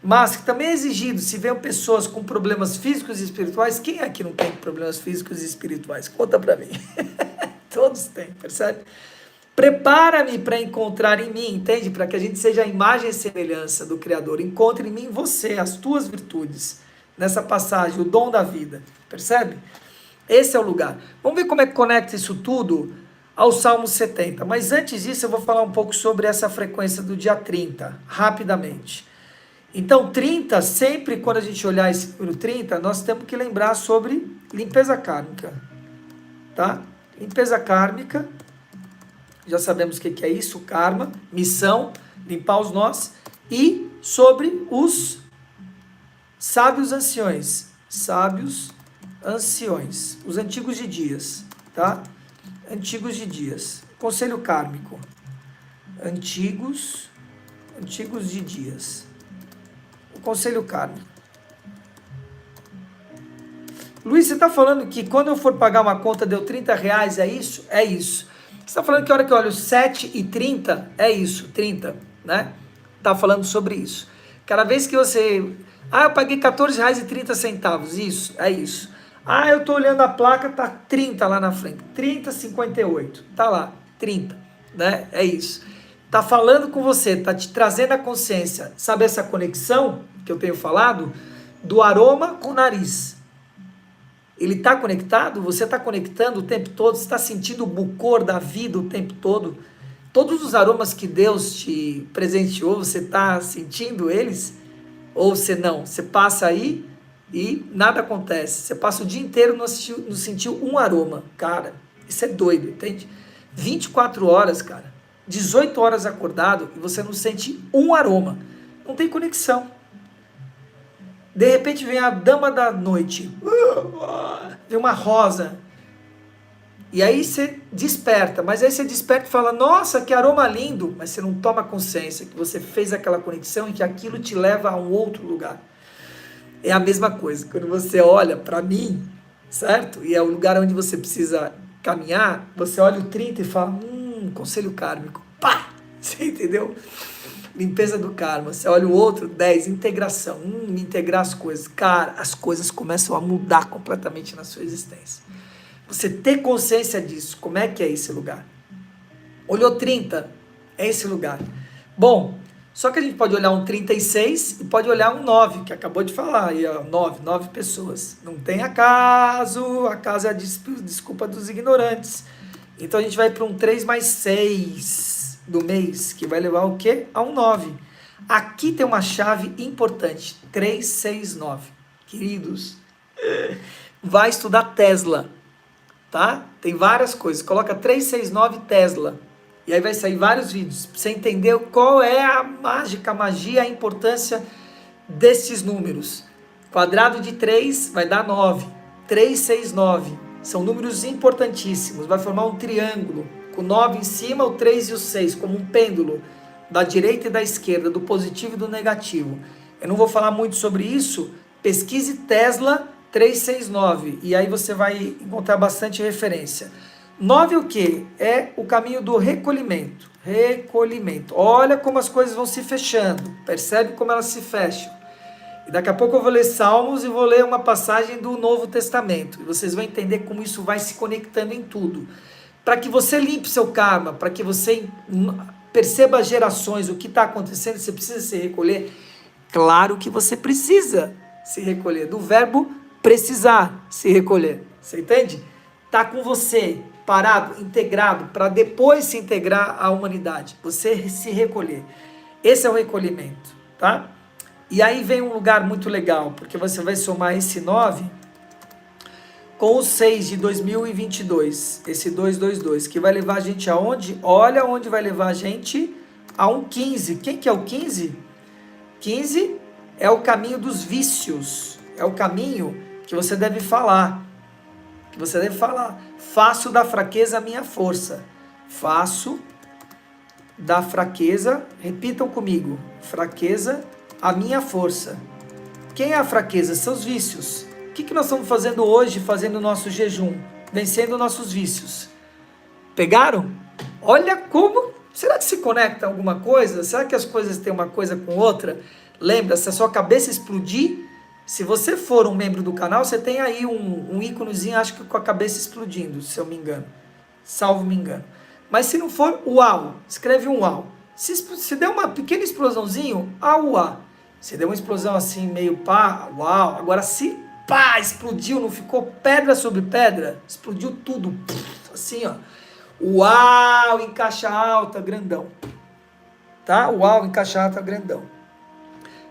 mas que também é exigido, se venham pessoas com problemas físicos e espirituais, quem aqui não tem problemas físicos e espirituais? Conta para mim. Todos têm, percebe? Prepara-me para encontrar em mim, entende? Para que a gente seja a imagem e semelhança do Criador. Encontre em mim você, as tuas virtudes. Nessa passagem, o dom da vida. Percebe? Esse é o lugar. Vamos ver como é que conecta isso tudo ao Salmo 70. Mas antes disso, eu vou falar um pouco sobre essa frequência do dia 30, rapidamente. Então, 30, sempre quando a gente olhar esse número 30, nós temos que lembrar sobre limpeza kármica. Tá? Limpeza kármica. Já sabemos o que é isso, karma, missão, limpar os nós, e sobre os sábios anciões, os antigos de dias, tá? Antigos de dias, conselho kármico, antigos de dias, o conselho kármico. Luiz, você está falando que quando eu for pagar uma conta deu R$30, é isso? É isso. Você está falando que a hora que eu olho 7h30, é isso, 30, né? Está falando sobre isso. Cada vez que você... eu paguei R$14,30, isso, é isso. Eu estou olhando a placa, tá 30 lá na frente, 30,58, tá lá, 30, né? É isso. Tá falando com você, tá te trazendo a consciência. Sabe essa conexão que eu tenho falado? Do aroma com o nariz. Ele está conectado, você está conectando o tempo todo, você está sentindo o bucor da vida o tempo todo. Todos os aromas que Deus te presenteou, você está sentindo eles? Ou você não? Você passa aí e nada acontece. Você passa o dia inteiro não sentiu um aroma. Cara, isso é doido, entende? 24 horas, cara. 18 horas acordado e você não sente um aroma. Não tem conexão. De repente vem a dama da noite, vem uma rosa, e aí você desperta, mas aí você desperta e fala, nossa, que aroma lindo, mas você não toma consciência que você fez aquela conexão e que aquilo te leva a um outro lugar. É a mesma coisa, quando você olha para mim, certo? E é o lugar onde você precisa caminhar, você olha o 30 e fala, conselho kármico, pá, você entendeu? Limpeza do karma. Você olha o outro, 10, integração. Integrar as coisas. Cara, as coisas começam a mudar completamente na sua existência. Você ter consciência disso. Como é que é esse lugar? Olhou 30, é esse lugar. Bom, só que a gente pode olhar um 36 e pode olhar um 9, que acabou de falar. Aí, ó, 9 pessoas. Não tem acaso. Acaso é a desculpa dos ignorantes. Então a gente vai para um 3 mais 6 do mês, que vai levar o quê? A um 9. Aqui tem uma chave importante, 369. Queridos, vai estudar Tesla, tá? Tem várias coisas, coloca 369 Tesla, e aí vai sair vários vídeos, pra você entender qual é a magia, a importância desses números. Quadrado de 3 vai dar 9, 369, são números importantíssimos, vai formar um triângulo, o 9 em cima, o 3 e o 6, como um pêndulo, da direita e da esquerda, do positivo e do negativo. Eu não vou falar muito sobre isso, pesquise Tesla 369, e aí você vai encontrar bastante referência. 9 o quê? É o caminho do recolhimento. Recolhimento. Olha como as coisas vão se fechando, percebe como elas se fecham. E daqui a pouco eu vou ler Salmos e vou ler uma passagem do Novo Testamento, e vocês vão entender como isso vai se conectando em tudo. Para que você limpe seu karma, para que você perceba as gerações, o que está acontecendo, você precisa se recolher. Claro que você precisa se recolher, do verbo precisar se recolher. Você entende? Está com você, parado, integrado, para depois se integrar à humanidade. Você se recolher. Esse é o recolhimento, tá? E aí vem um lugar muito legal, porque você vai somar esse 9 com o 6 de 2022, esse 222, que vai levar a gente aonde? Olha onde vai levar a gente, a um 15. Quem que é o 15? 15 é o caminho dos vícios, é o caminho que você deve falar, faço da fraqueza a minha força, faço da fraqueza, repitam comigo, fraqueza a minha força. Quem é a fraqueza? Seus vícios. O que nós estamos fazendo hoje, fazendo o nosso jejum? Vencendo nossos vícios. Pegaram? Olha como... Será que se conecta alguma coisa? Será que as coisas têm uma coisa com outra? Lembra, se a sua cabeça explodir, se você for um membro do canal, você tem aí um íconezinho, acho que com a cabeça explodindo, se eu me engano. Salvo me engano. Mas se não for, uau. Escreve um uau. Se der uma pequena explosãozinho, uau. Se deu uma explosão assim, meio pá, uau. Agora se pá, explodiu, não ficou pedra sobre pedra, explodiu tudo, assim ó, uau, em caixa alta, grandão, tá? Uau, em caixa alta, grandão.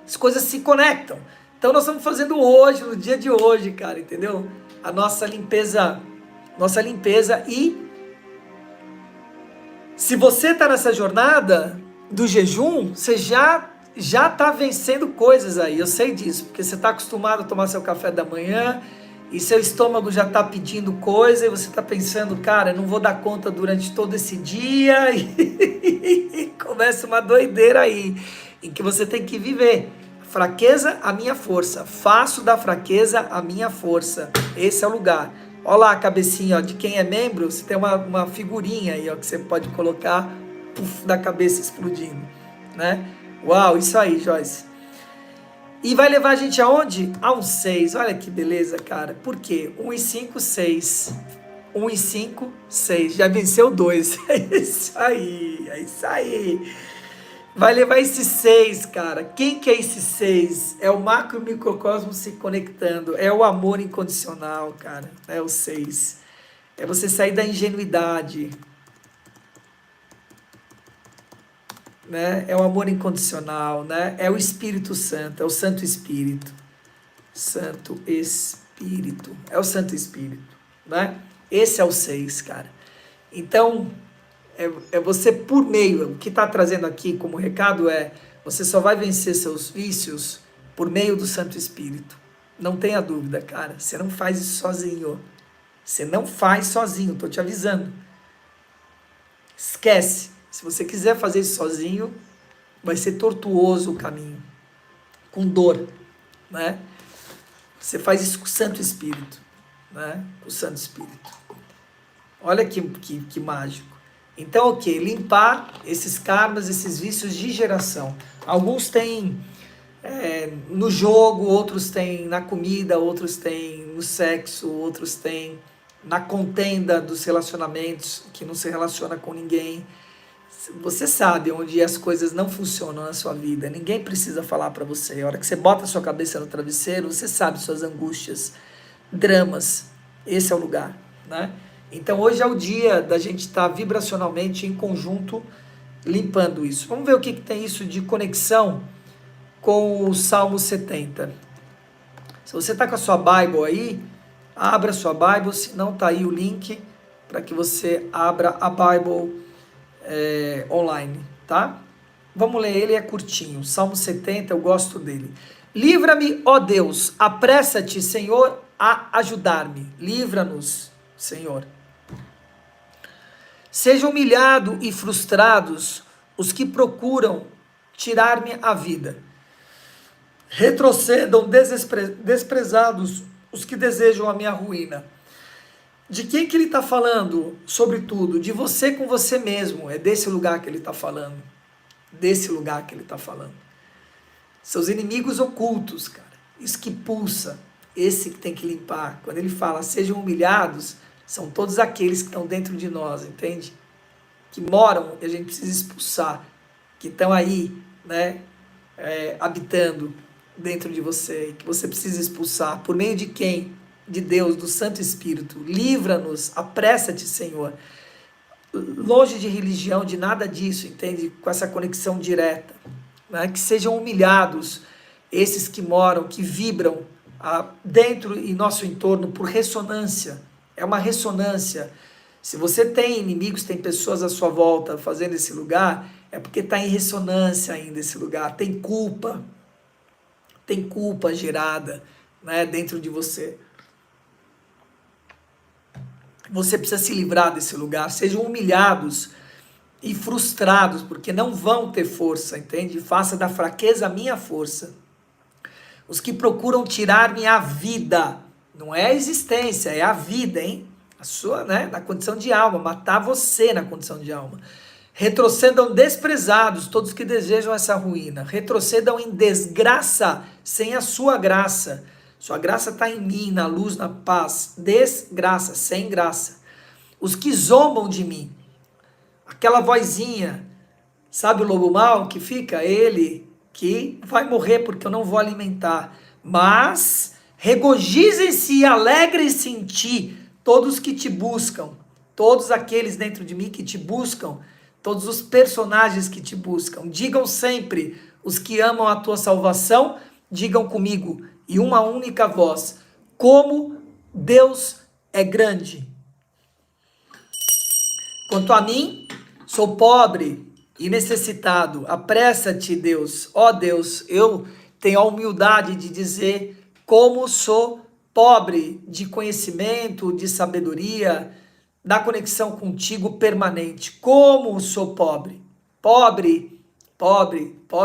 As coisas se conectam. Então nós estamos fazendo hoje, no dia de hoje, cara, entendeu? A nossa limpeza e se você está nessa jornada do jejum, você já está vencendo coisas aí, eu sei disso, porque você está acostumado a tomar seu café da manhã e seu estômago já está pedindo coisa e você está pensando, cara, eu não vou dar conta durante todo esse dia e começa uma doideira aí, em que você tem que viver. Fraqueza, a minha força. Faço da fraqueza a minha força. Esse é o lugar. Olha lá a cabecinha, ó, de quem é membro, você tem uma figurinha aí, ó, que você pode colocar, puf, da cabeça explodindo, né? Uau, isso aí, Joyce. E vai levar a gente aonde? A um 6. Olha que beleza, cara. Por quê? 1 e 5, 6. 1 e 5, 6. Já venceu 2. É isso aí, é isso aí. Vai levar esse 6, cara. Quem que é esse 6? É o macro e o microcosmo se conectando. É o amor incondicional, cara. É o 6. É você sair da ingenuidade. Né? É o amor incondicional, né? É o Espírito Santo, é o Santo Espírito. Santo Espírito. É o Santo Espírito, né? Esse é o 6, cara. Então, é você por meio, o que está trazendo aqui como recado é, você só vai vencer seus vícios por meio do Santo Espírito. Não tenha dúvida, cara. Você não faz isso sozinho. Você não faz sozinho, tô te avisando. Esquece. Se você quiser fazer isso sozinho, vai ser tortuoso o caminho, com dor, né? Você faz isso com o Santo Espírito, né? Com o Santo Espírito. Olha que mágico. Então, o que? Limpar esses karmas, esses vícios de geração. Alguns têm no jogo, outros têm na comida, outros têm no sexo, outros têm na contenda dos relacionamentos, que não se relaciona com ninguém. Você sabe onde as coisas não funcionam na sua vida. Ninguém precisa falar para você. A hora que você bota a sua cabeça no travesseiro, você sabe suas angústias, dramas. Esse é o lugar, né? Então hoje é o dia da gente estar vibracionalmente em conjunto limpando isso. Vamos ver o que tem isso de conexão com o Salmo 70. Se você está com a sua Bible aí, abra a sua Bible, se não está aí o link para que você abra a Bible online, tá? Vamos ler ele, é curtinho. Salmo 70, eu gosto dele. Livra-me, ó Deus, apressa-te, Senhor, a ajudar-me. Livra-nos, Senhor. Sejam humilhados e frustrados os que procuram tirar-me a vida. Retrocedam desprezados os que desejam a minha ruína. De quem que ele está falando? Sobretudo, de você com você mesmo. É desse lugar que ele está falando. Desse lugar que ele está falando. Seus inimigos ocultos, cara. Isso que pulsa. Esse que tem que limpar. Quando ele fala, sejam humilhados, são todos aqueles que estão dentro de nós, entende? Que moram e a gente precisa expulsar. Que estão aí, né? Habitando dentro de você. E que você precisa expulsar. Por meio de quem? De Deus, do Santo Espírito. Livra-nos, apressa-te, Senhor. Longe de religião, de nada disso, entende? Com essa conexão direta, né? Que sejam humilhados esses que moram, que vibram dentro e nosso entorno por ressonância. É uma ressonância. Se você tem inimigos, tem pessoas à sua volta fazendo esse lugar, é porque está em ressonância ainda esse lugar. Tem culpa gerada, né, dentro de você. Você precisa se livrar desse lugar. Sejam humilhados e frustrados, porque não vão ter força, entende? Faça da fraqueza a minha força. Os que procuram tirar minha vida, não é a existência, é a vida, hein? A sua, né? Na condição de alma, matar você na condição de alma. Retrocedam desprezados todos que desejam essa ruína. Retrocedam em desgraça sem a sua graça. Sua graça está em mim, na luz, na paz. Desgraça, sem graça. Os que zombam de mim. Aquela vozinha, sabe o lobo mau que fica? Ele que vai morrer porque eu não vou alimentar. Mas regozijem-se e alegrem-se em ti todos que te buscam. Todos aqueles dentro de mim que te buscam. Todos os personagens que te buscam. Digam sempre, os que amam a tua salvação, digam comigo, e uma única voz, como Deus é grande. Quanto a mim, sou pobre e necessitado. Apressa-te, Deus. Ó Deus, eu tenho a humildade de dizer como sou pobre de conhecimento, de sabedoria, da conexão contigo permanente. Como sou pobre? Pobre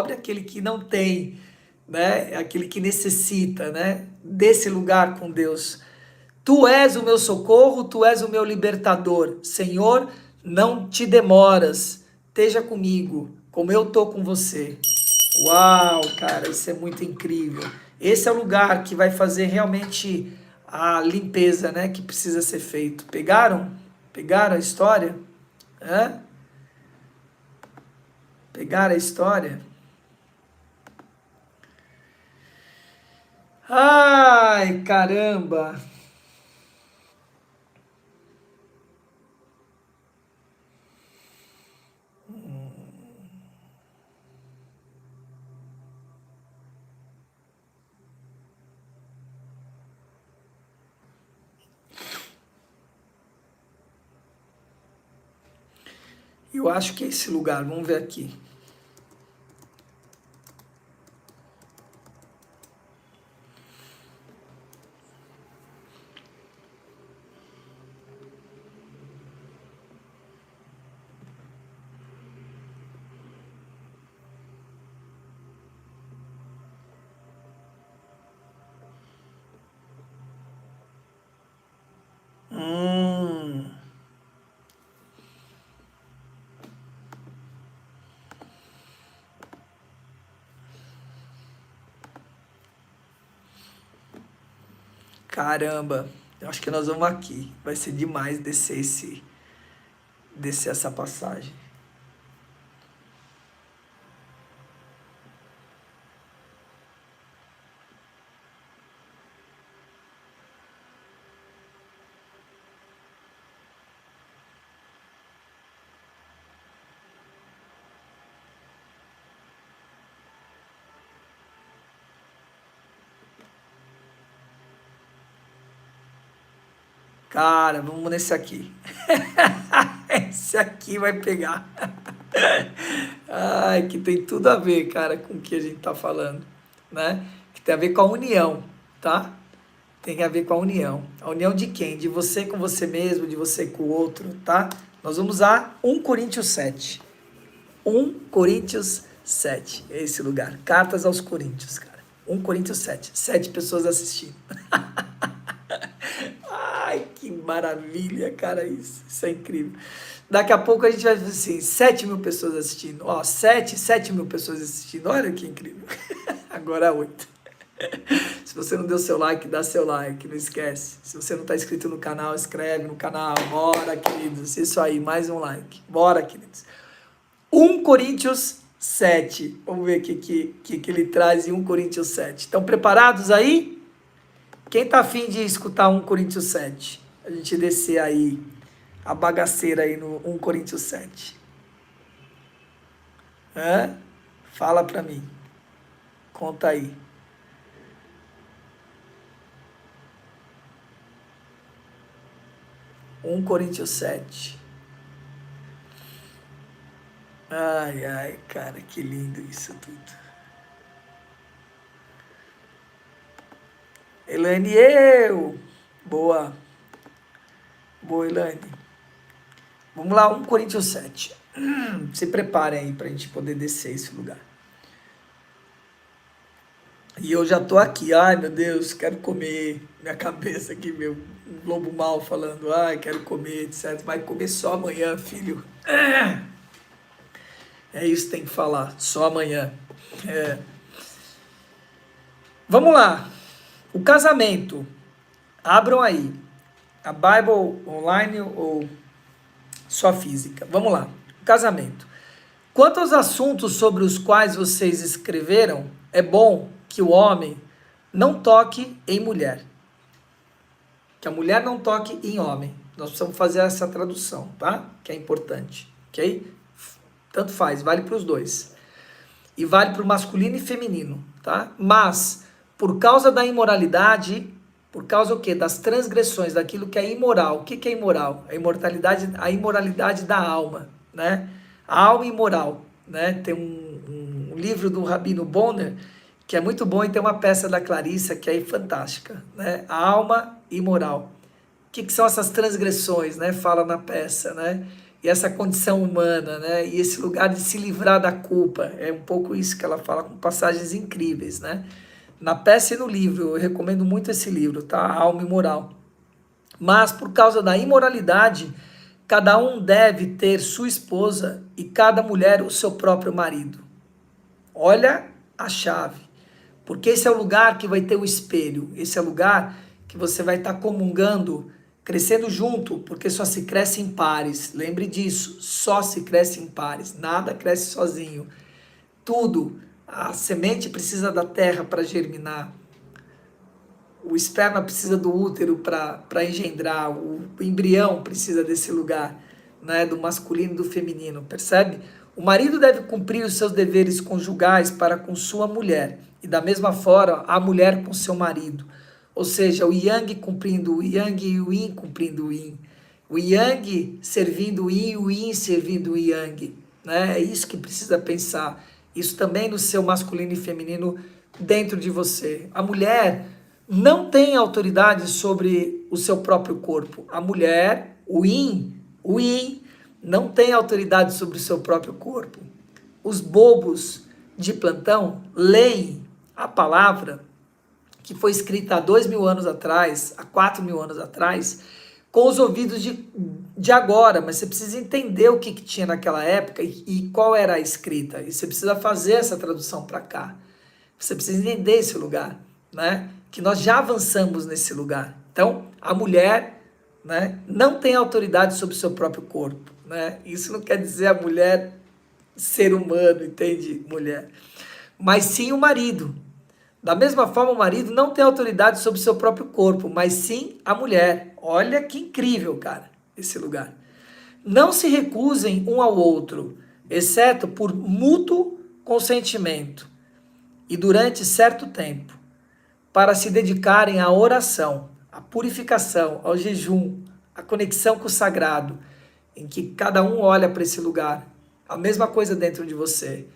é aquele que não tem, né? É aquele que necessita, né? Desse lugar com Deus. Tu és o meu socorro, tu és o meu libertador. Senhor, não te demoras. Esteja comigo, como eu tô com você. Uau, cara, isso é muito incrível. Esse é o lugar que vai fazer realmente a limpeza, né, que precisa ser feito. Pegaram? Pegaram a história? Hã? Pegaram a história? Ai, caramba! Eu acho que é esse lugar, vamos ver aqui. Hum. Caramba, eu acho que nós vamos aqui. Vai ser demais descer essa passagem. Cara, vamos nesse aqui. Esse aqui vai pegar. Ai, que tem tudo a ver, cara, com o que a gente tá falando, né? Que tem a ver com a união, tá? Tem a ver com a união. A união de quem? De você com você mesmo, de você com o outro, tá? Nós vamos usar 1 Coríntios 7. 1 Coríntios 7, é esse lugar. Cartas aos Coríntios, cara. 1 Coríntios 7. 7 pessoas assistindo. Ai, que maravilha, cara, isso é incrível. Daqui a pouco a gente vai ver assim, 7.000 pessoas assistindo. Ó, 7.000 pessoas assistindo. Olha que incrível. Agora 8. Se você não deu seu like, dá seu like, não esquece. Se você não está inscrito no canal, inscreve no canal. Bora, queridos. Isso aí, mais um like. Bora, queridos. 1 Coríntios 7. Vamos ver o que ele traz em 1 Coríntios 7. Estão preparados aí? Quem tá afim de escutar 1 Coríntios 7? A gente descer aí a bagaceira aí no 1 Coríntios 7. Hã? Fala pra mim. Conta aí. Coríntios 7. Ai, ai, cara, que lindo isso tudo. Elaine, eu! Boa. Boa, Elaine. Vamos lá, 1 Coríntios 7. Se preparem aí para a gente poder descer esse lugar. E eu já tô aqui, ai meu Deus, quero comer. Minha cabeça aqui, meu lobo mal falando, ai, quero comer, etc. Vai comer só amanhã, filho. É isso que tem que falar, só amanhã. É. Vamos lá. O casamento. Abram aí. A Bible online ou só física. Vamos lá. O casamento. Quanto aos assuntos sobre os quais vocês escreveram, é bom que o homem não toque em mulher. Que a mulher não toque em homem. Nós precisamos fazer essa tradução, tá? Que é importante, ok? Tanto faz, vale para os dois. E vale para o masculino e feminino, tá? Mas, por causa da imoralidade, por causa o quê? Das transgressões, daquilo que é imoral. O que é imoral? A imoralidade da alma, né? A alma imoral, né? Tem um livro do Rabino Bonner que é muito bom e tem uma peça da Clarissa que é fantástica, né? A alma imoral. O que são essas transgressões, né? Fala na peça, né? E essa condição humana, né? E esse lugar de se livrar da culpa. É um pouco isso que ela fala com passagens incríveis, né? Na peça e no livro, eu recomendo muito esse livro, tá? A alma imoral. Mas por causa da imoralidade, cada um deve ter sua esposa e cada mulher o seu próprio marido. Olha a chave. Porque esse é o lugar que vai ter o espelho. Esse é o lugar que você vai estar comungando, crescendo junto, porque só se cresce em pares. Lembre disso, só se cresce em pares. Nada cresce sozinho. Tudo. A semente precisa da terra para germinar. O esperma precisa do útero para engendrar. O embrião precisa desse lugar, né, do masculino e do feminino, percebe? O marido deve cumprir os seus deveres conjugais para com sua mulher. E da mesma forma, a mulher com seu marido. Ou seja, o yang cumprindo o yang e o yin cumprindo o yin. O yang servindo o yin e o yin servindo o yang. Né? É isso que precisa pensar. Isso também no seu masculino e feminino dentro de você. A mulher não tem autoridade sobre o seu próprio corpo. A mulher, o yin, não tem autoridade sobre o seu próprio corpo. Os bobos de plantão leem a palavra que foi escrita há 2.000 anos atrás, há 4.000 anos atrás, com os ouvidos de agora, mas você precisa entender o que tinha naquela época e qual era a escrita. E você precisa fazer essa tradução para cá. Você precisa entender esse lugar, né? Que nós já avançamos nesse lugar. Então, a mulher, né, não tem autoridade sobre o seu próprio corpo, né? Isso não quer dizer a mulher ser humano, entende, mulher? Mas sim o marido. Da mesma forma, o marido não tem autoridade sobre o seu próprio corpo, mas sim a mulher. Olha que incrível, cara, esse lugar. Não se recusem um ao outro, exceto por mútuo consentimento e durante certo tempo, para se dedicarem à oração, à purificação, ao jejum, à conexão com o sagrado, em que cada um olha para esse lugar. A mesma coisa dentro de você,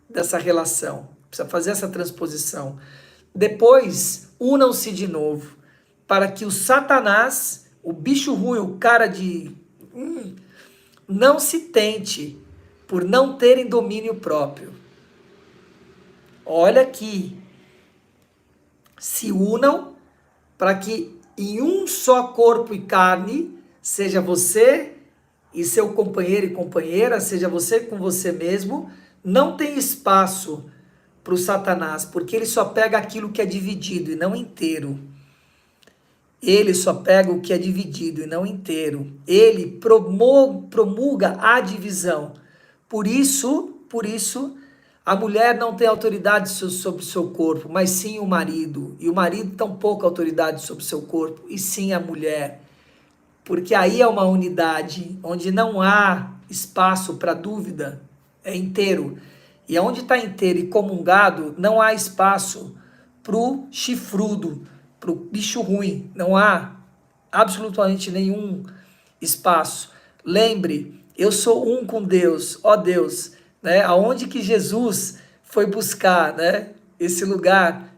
dessa relação. Precisa fazer essa transposição. Depois, unam-se de novo, para que o Satanás, o bicho ruim, o cara de... não se tente por não terem domínio próprio. Olha aqui. Se unam para que em um só corpo e carne, seja você e seu companheiro e companheira, seja você com você mesmo, não tem espaço para o Satanás, porque ele só pega aquilo que é dividido e não inteiro. Ele só pega o que é dividido e não inteiro. Ele promulga a divisão. Por isso, a mulher não tem autoridade sobre o seu corpo, mas sim o marido. E o marido tem pouca autoridade sobre o seu corpo, e sim a mulher. Porque aí é uma unidade onde não há espaço para dúvida, é inteiro. E onde está inteiro e comungado, não há espaço para o chifrudo, para o bicho ruim. Não há absolutamente nenhum espaço. Lembre, eu sou um com Deus, ó Deus, né? Aonde que Jesus foi buscar, né? Esse lugar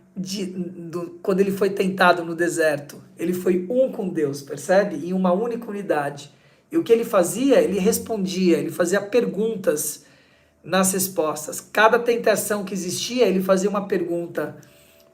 quando ele foi tentado no deserto. Ele foi um com Deus, percebe? Em uma única unidade. E o que ele fazia? Ele respondia, ele fazia perguntas nas respostas. Cada tentação que existia, ele fazia uma pergunta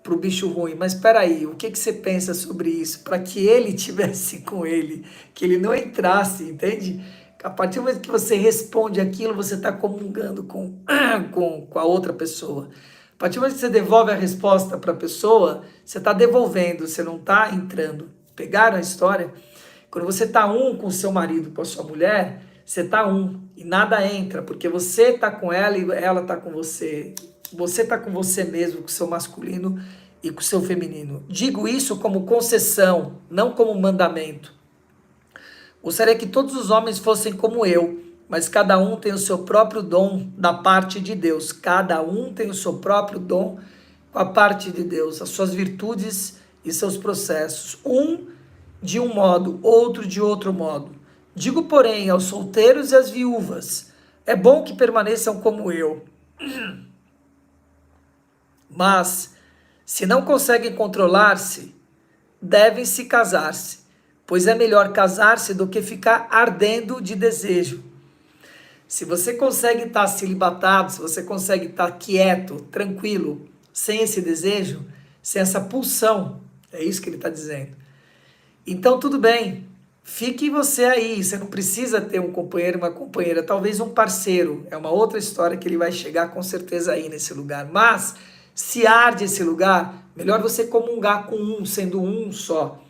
para o bicho ruim. Mas espera aí, o que você pensa sobre isso? Para que ele tivesse com ele, que ele não entrasse, entende? A partir do momento que você responde aquilo, você está comungando com a outra pessoa. A partir do momento que você devolve a resposta para a pessoa, você está devolvendo, você não está entrando. Pegaram a história? Quando você está um com o seu marido, com a sua mulher, você está um e nada entra, porque você está com ela e ela está com você. Você está com você mesmo, com o seu masculino e com o seu feminino. Digo isso como concessão, não como mandamento. Gostaria que todos os homens fossem como eu, mas cada um tem o seu próprio dom da parte de Deus. Cada um tem o seu próprio dom com a parte de Deus, as suas virtudes e seus processos. Um de um modo, outro de outro modo. Digo, porém, aos solteiros e às viúvas, é bom que permaneçam como eu. Mas, se não conseguem controlar-se, devem se casar-se, pois é melhor casar-se do que ficar ardendo de desejo. Se você consegue estar celibatado, se você consegue estar quieto, tranquilo, sem esse desejo, sem essa pulsão, é isso que ele está dizendo. Então tudo bem, fique você aí, você não precisa ter um companheiro, uma companheira, talvez um parceiro, é uma outra história que ele vai chegar com certeza aí nesse lugar, mas se arde esse lugar, melhor você comungar com um, sendo um só,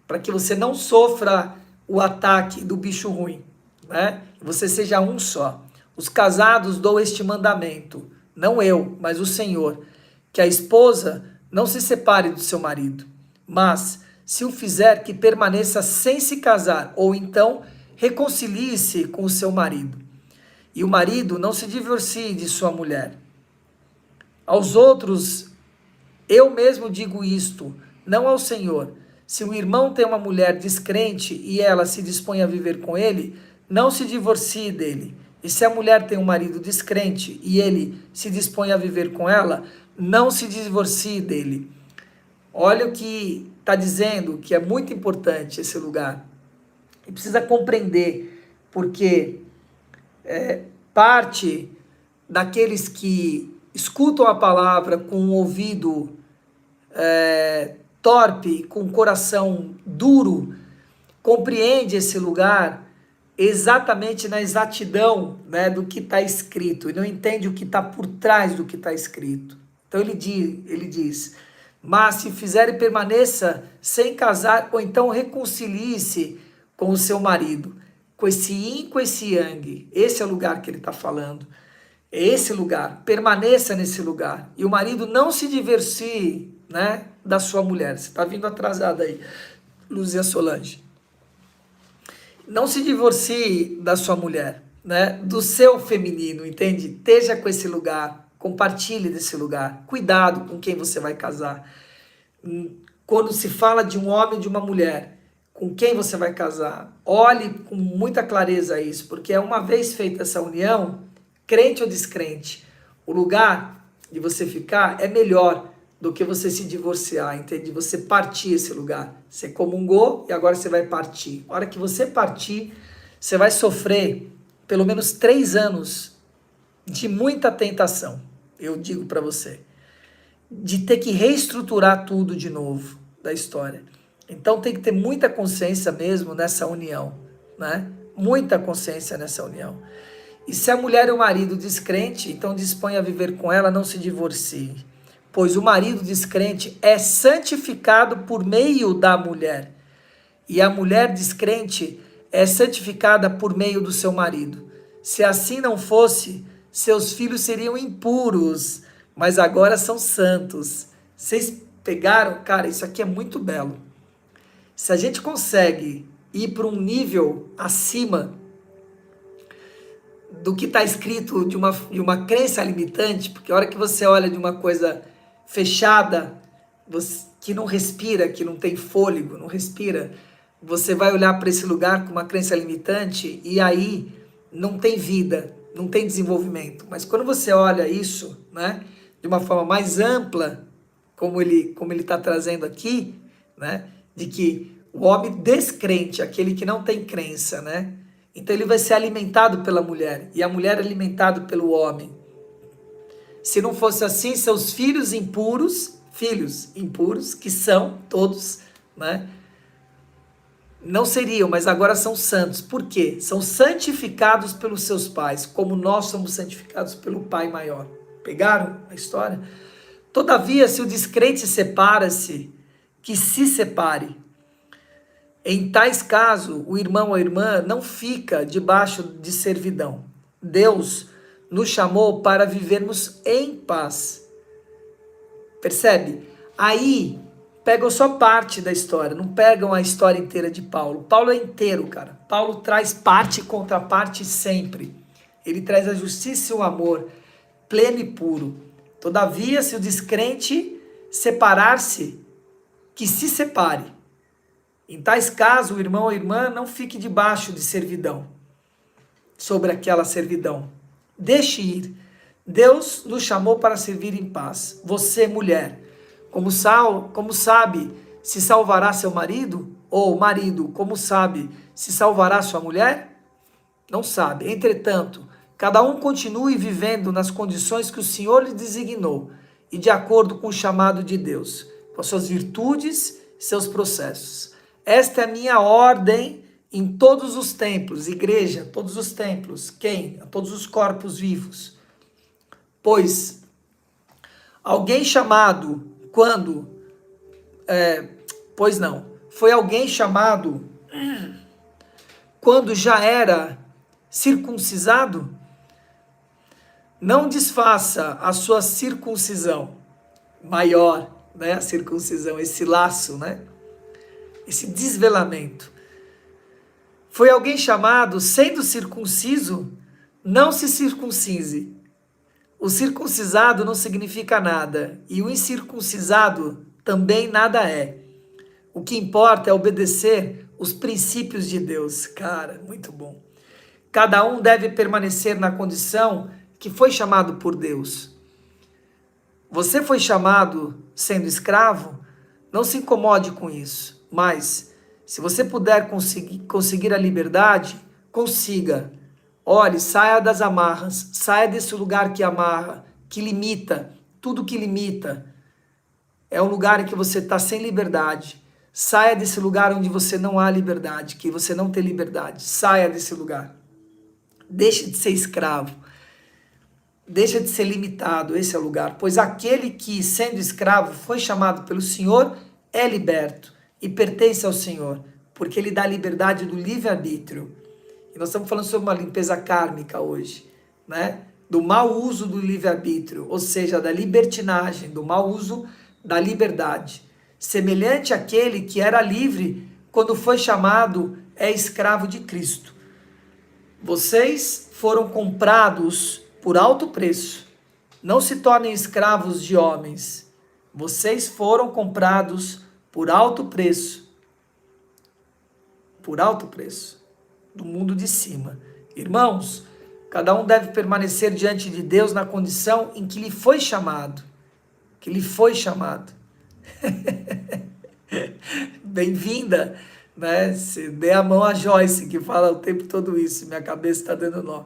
para que você não sofra o ataque do bicho ruim, né? Você seja um só. Os casados dou este mandamento, não eu, mas o Senhor, que a esposa não se separe do seu marido, mas se o fizer, que permaneça sem se casar, ou então reconcilie-se com o seu marido. E o marido não se divorcie de sua mulher. Aos outros, eu mesmo digo isto, não ao Senhor. Se o irmão tem uma mulher descrente e ela se dispõe a viver com ele, não se divorcie dele. E se a mulher tem um marido descrente e ele se dispõe a viver com ela, não se divorcie dele. Olha o que está dizendo, que é muito importante esse lugar. E precisa compreender, porque parte daqueles que escutam a palavra com um ouvido torpe, com um coração duro, compreende esse lugar exatamente na exatidão, né, do que está escrito, e não entende o que está por trás do que está escrito. Então ele diz, mas se fizer e permaneça sem casar, ou então reconcilie-se com o seu marido, com esse yin, com esse yang. Esse é o lugar que ele está falando. É esse lugar, permaneça nesse lugar. E o marido não se divorcie, né, da sua mulher. Você está vindo atrasada aí, Luzia Solange. Não se divorcie da sua mulher, né, do seu feminino, entende? Esteja com esse lugar, compartilhe desse lugar. Cuidado com quem você vai casar. Quando se fala de um homem e de uma mulher, com quem você vai casar, olhe com muita clareza isso, porque uma vez feita essa união, crente ou descrente, o lugar de você ficar é melhor do que você se divorciar, entende? Você partir esse lugar. Você comungou e agora você vai partir. A hora que você partir, você vai sofrer pelo menos 3 anos de muita tentação, eu digo para você, de ter que reestruturar tudo de novo da história. Então tem que ter muita consciência mesmo nessa união, né? Muita consciência nessa união. E se a mulher é o marido descrente, então dispõe a viver com ela, não se divorcie. Pois o marido descrente é santificado por meio da mulher. E a mulher descrente é santificada por meio do seu marido. Se assim não fosse, seus filhos seriam impuros, mas agora são santos. Vocês pegaram? Cara, isso aqui é muito belo. Se a gente consegue ir para um nível acima do que está escrito de uma crença limitante, porque a hora que você olha de uma coisa fechada, que não respira, que não tem fôlego, não respira, você vai olhar para esse lugar com uma crença limitante e aí não tem vida, não tem desenvolvimento. Mas quando você olha isso, né, de uma forma mais ampla, como ele está trazendo aqui, né, de que o homem descrente, aquele que não tem crença, né, então ele vai ser alimentado pela mulher e a mulher alimentado pelo homem. Se não fosse assim, seus filhos impuros, que são todos, né, não seriam, mas agora são santos. Por quê? São santificados pelos seus pais, como nós somos santificados pelo Pai maior. Pegaram a história? Todavia, se o descrente separa-se, que se separe. Em tais casos, o irmão ou a irmã não fica debaixo de servidão. Deus nos chamou para vivermos em paz. Percebe? Aí pegam só parte da história, não pegam a história inteira de Paulo. Paulo é inteiro, cara. Paulo traz parte e contraparte sempre. Ele traz a justiça e o amor, pleno e puro. Todavia, se o descrente separar-se, que se separe. Em tais casos, o irmão ou a irmã não fique debaixo de servidão, sobre aquela servidão. Deixe ir. Deus nos chamou para servir em paz. Você, mulher, como sabe se salvará seu marido? Ou marido, como sabe se salvará sua mulher? Não sabe. Entretanto, cada um continue vivendo nas condições que o Senhor lhe designou e de acordo com o chamado de Deus, com suas virtudes e seus processos. Esta é a minha ordem em todos os templos, igreja, todos os templos. Quem? A todos os corpos vivos. Pois alguém chamado quando... Foi alguém chamado quando já era circuncisado? Não desfaça a sua circuncisão maior, né? A circuncisão, esse laço, né? Esse desvelamento. Foi alguém chamado sendo circunciso? Não se circuncise. O circuncisado não significa nada e o incircuncisado também nada é. O que importa é obedecer os princípios de Deus. Cara, muito bom. Cada um deve permanecer na condição que foi chamado por Deus. Você foi chamado sendo escravo? Não se incomode com isso. Mas, se você puder conseguir a liberdade, consiga. Olhe, saia das amarras, saia desse lugar que amarra, que limita, tudo que limita. É um lugar em que você está sem liberdade. Saia desse lugar onde você não há liberdade, que você não tem liberdade. Saia desse lugar. Deixe de ser escravo. Deixa de ser limitado, esse é o lugar. Pois aquele que, sendo escravo, foi chamado pelo Senhor, é liberto e pertence ao Senhor, porque ele dá liberdade do livre-arbítrio. E nós estamos falando sobre uma limpeza kármica hoje, né? Do mau uso do livre-arbítrio, ou seja, da libertinagem, do mau uso da liberdade. Semelhante àquele que era livre quando foi chamado, é escravo de Cristo. Vocês foram comprados por alto preço. Não se tornem escravos de homens. Vocês foram comprados por alto preço. Por alto preço. Do mundo de cima. Irmãos, cada um deve permanecer diante de Deus na condição em que lhe foi chamado. Que lhe foi chamado. Bem-vinda, né? Se dê a mão a Joyce, que fala o tempo todo isso. Minha cabeça está dando nó.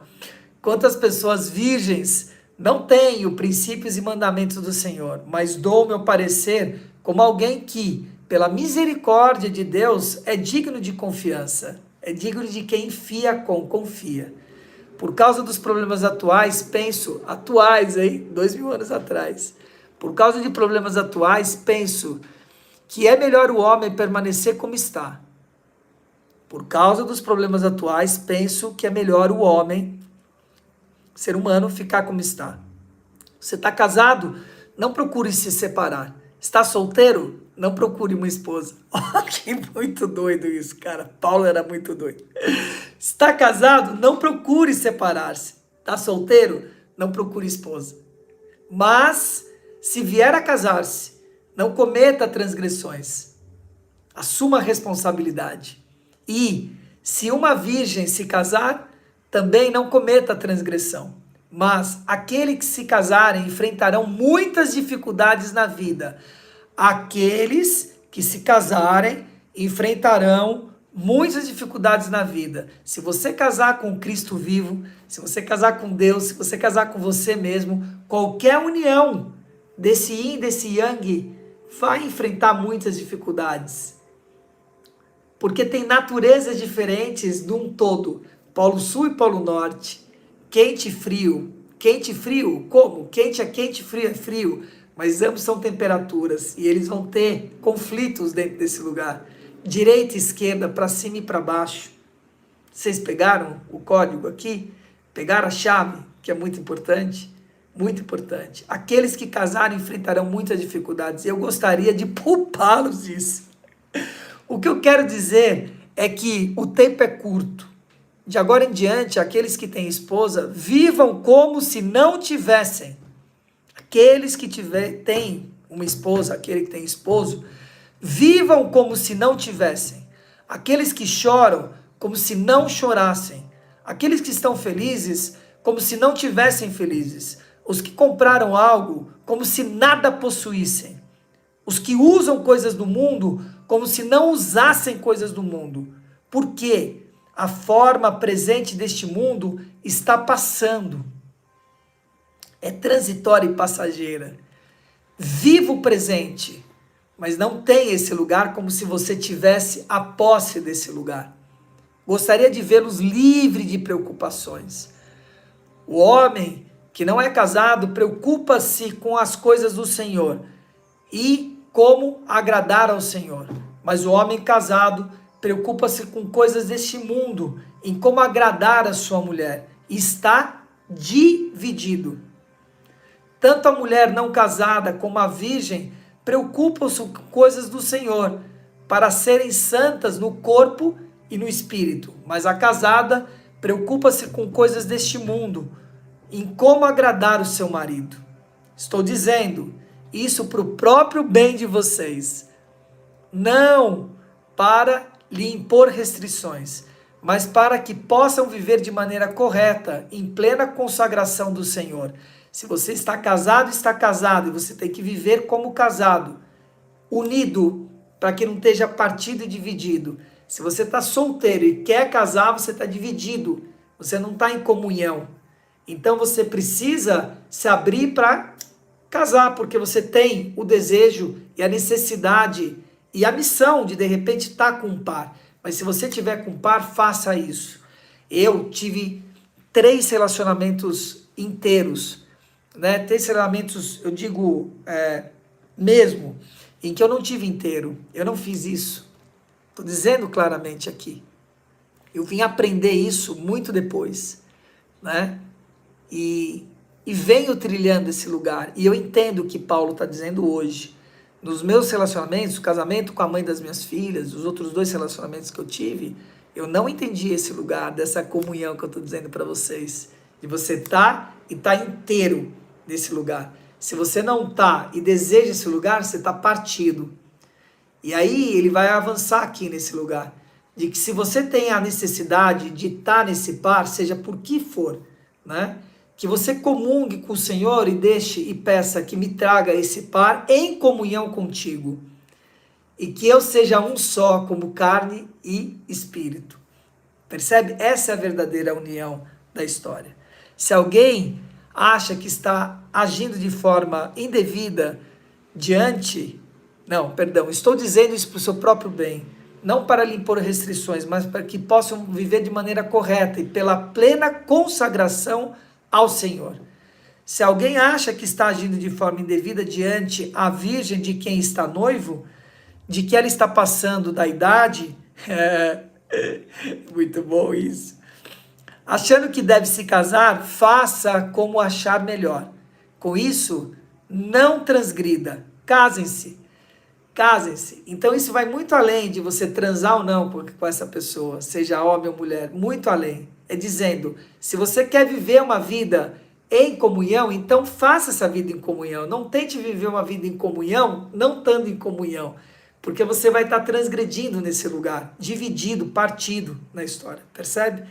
Quantas pessoas virgens não têm os princípios e mandamentos do Senhor, mas dou meu parecer como alguém que, pela misericórdia de Deus, é digno de confiança. É digno de quem confia. Por causa dos problemas atuais, atuais, 2000 anos atrás. Por causa de problemas atuais, penso que é melhor o homem permanecer como está. Por causa dos problemas atuais, penso que é melhor o homem, ser humano, ficar como está. Você está casado? Não procure se separar. Está solteiro? Não procure uma esposa. Oh, que muito doido isso, cara. Paulo era muito doido. Está casado? Não procure separar-se. Está solteiro? Não procure esposa. Mas, se vier a casar-se, não cometa transgressões. Assuma a responsabilidade. E se uma virgem se casar, também não cometa transgressão. Mas aqueles que se casarem enfrentarão muitas dificuldades na vida. Aqueles que se casarem enfrentarão muitas dificuldades na vida. Se você casar com Cristo vivo, se você casar com Deus, se você casar com você mesmo, qualquer união desse yin, desse yang, vai enfrentar muitas dificuldades. Porque tem naturezas diferentes de um todo. Polo Sul e Polo Norte. Quente e frio. Quente e frio? Como? Quente é quente, frio é frio. Mas ambos são temperaturas. E eles vão ter conflitos dentro desse lugar. Direita e esquerda, para cima e para baixo. Vocês pegaram o código aqui? Pegaram a chave, que é muito importante? Muito importante. Aqueles que casarem enfrentarão muitas dificuldades. Eu gostaria de poupá-los disso. O que eu quero dizer é que o tempo é curto. De agora em diante, aqueles que têm esposa, vivam como se não tivessem. Aqueles que têm uma esposa, aquele que tem esposo, vivam como se não tivessem. Aqueles que choram, como se não chorassem. Aqueles que estão felizes, como se não tivessem felizes. Os que compraram algo, como se nada possuíssem. Os que usam coisas do mundo, como se não usassem coisas do mundo. Por quê? A forma presente deste mundo está passando. É transitória e passageira. Viva o presente, mas não tenha esse lugar como se você tivesse a posse desse lugar. Gostaria de vê-los livres de preocupações. O homem que não é casado preocupa-se com as coisas do Senhor e como agradar ao Senhor. Mas o homem casado preocupa-se com coisas deste mundo, em como agradar a sua mulher. Está dividido. Tanto a mulher não casada como a virgem preocupam-se com coisas do Senhor, para serem santas no corpo e no espírito. Mas a casada preocupa-se com coisas deste mundo, em como agradar o seu marido. Estou dizendo isso para o próprio bem de vocês. Não para lhe impor restrições, mas para que possam viver de maneira correta, em plena consagração do Senhor. Se você está casado, e você tem que viver como casado, unido, para que não esteja partido e dividido. Se você está solteiro e quer casar, você está dividido, você não está em comunhão. Então você precisa se abrir para casar, porque você tem o desejo e a necessidade e a missão de repente estar com um par. Mas se você tiver com um par, faça isso. Eu tive 3 relacionamentos inteiros, né? 3 relacionamentos, eu digo mesmo, em que eu não tive inteiro. Eu não fiz isso. Estou dizendo claramente aqui. Eu vim aprender isso muito depois, né? E venho trilhando esse lugar. E eu entendo o que Paulo está dizendo hoje. Nos meus relacionamentos, o casamento com a mãe das minhas filhas, os outros 2 relacionamentos que eu tive, eu não entendi esse lugar, dessa comunhão que eu estou dizendo para vocês. De você estar e estar inteiro nesse lugar. Se você não está e deseja esse lugar, você está partido. E aí ele vai avançar aqui nesse lugar. De que se você tem a necessidade de estar nesse par, seja por que for, né? Que você comungue com o Senhor e deixe e peça que me traga esse par em comunhão contigo. E que eu seja um só como carne e espírito. Percebe? Essa é a verdadeira união da história. Se alguém acha que está agindo de forma indevida estou dizendo isso para o seu próprio bem. Não para lhe impor restrições, mas para que possam viver de maneira correta e pela plena consagração ao Senhor. Se alguém acha que está agindo de forma indevida diante a virgem de quem está noivo, de que ela está passando da idade, muito bom isso, achando que deve se casar, faça como achar melhor. Com isso, não transgrida, casem-se. Então isso vai muito além de você transar ou não com essa pessoa, seja homem ou mulher, muito além. É dizendo, se você quer viver uma vida em comunhão, então faça essa vida em comunhão. Não tente viver uma vida em comunhão, não estando em comunhão. porque você vai estar transgredindo nesse lugar, dividido, partido na história, percebe?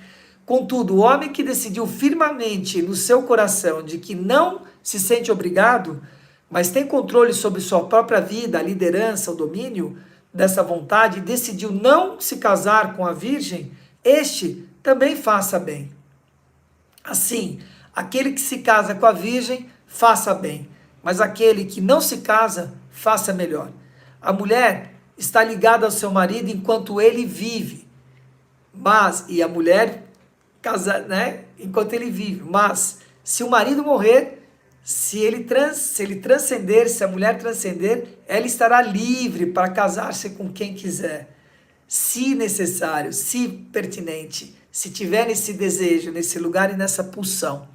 Contudo, o homem que decidiu firmemente no seu coração de que não se sente obrigado, mas tem controle sobre sua própria vida, a liderança, o domínio dessa vontade, e decidiu não se casar com a virgem, este também faça bem. Assim, aquele que se casa com a virgem, faça bem, mas aquele que não se casa, faça melhor. A mulher está ligada ao seu marido enquanto ele vive, e a mulher casa, né, enquanto ele vive. Mas se o marido morrer, se ele transcender, se a mulher transcender, ela estará livre para casar-se com quem quiser, se necessário, se pertinente, se tiver nesse desejo, nesse lugar e nessa pulsão,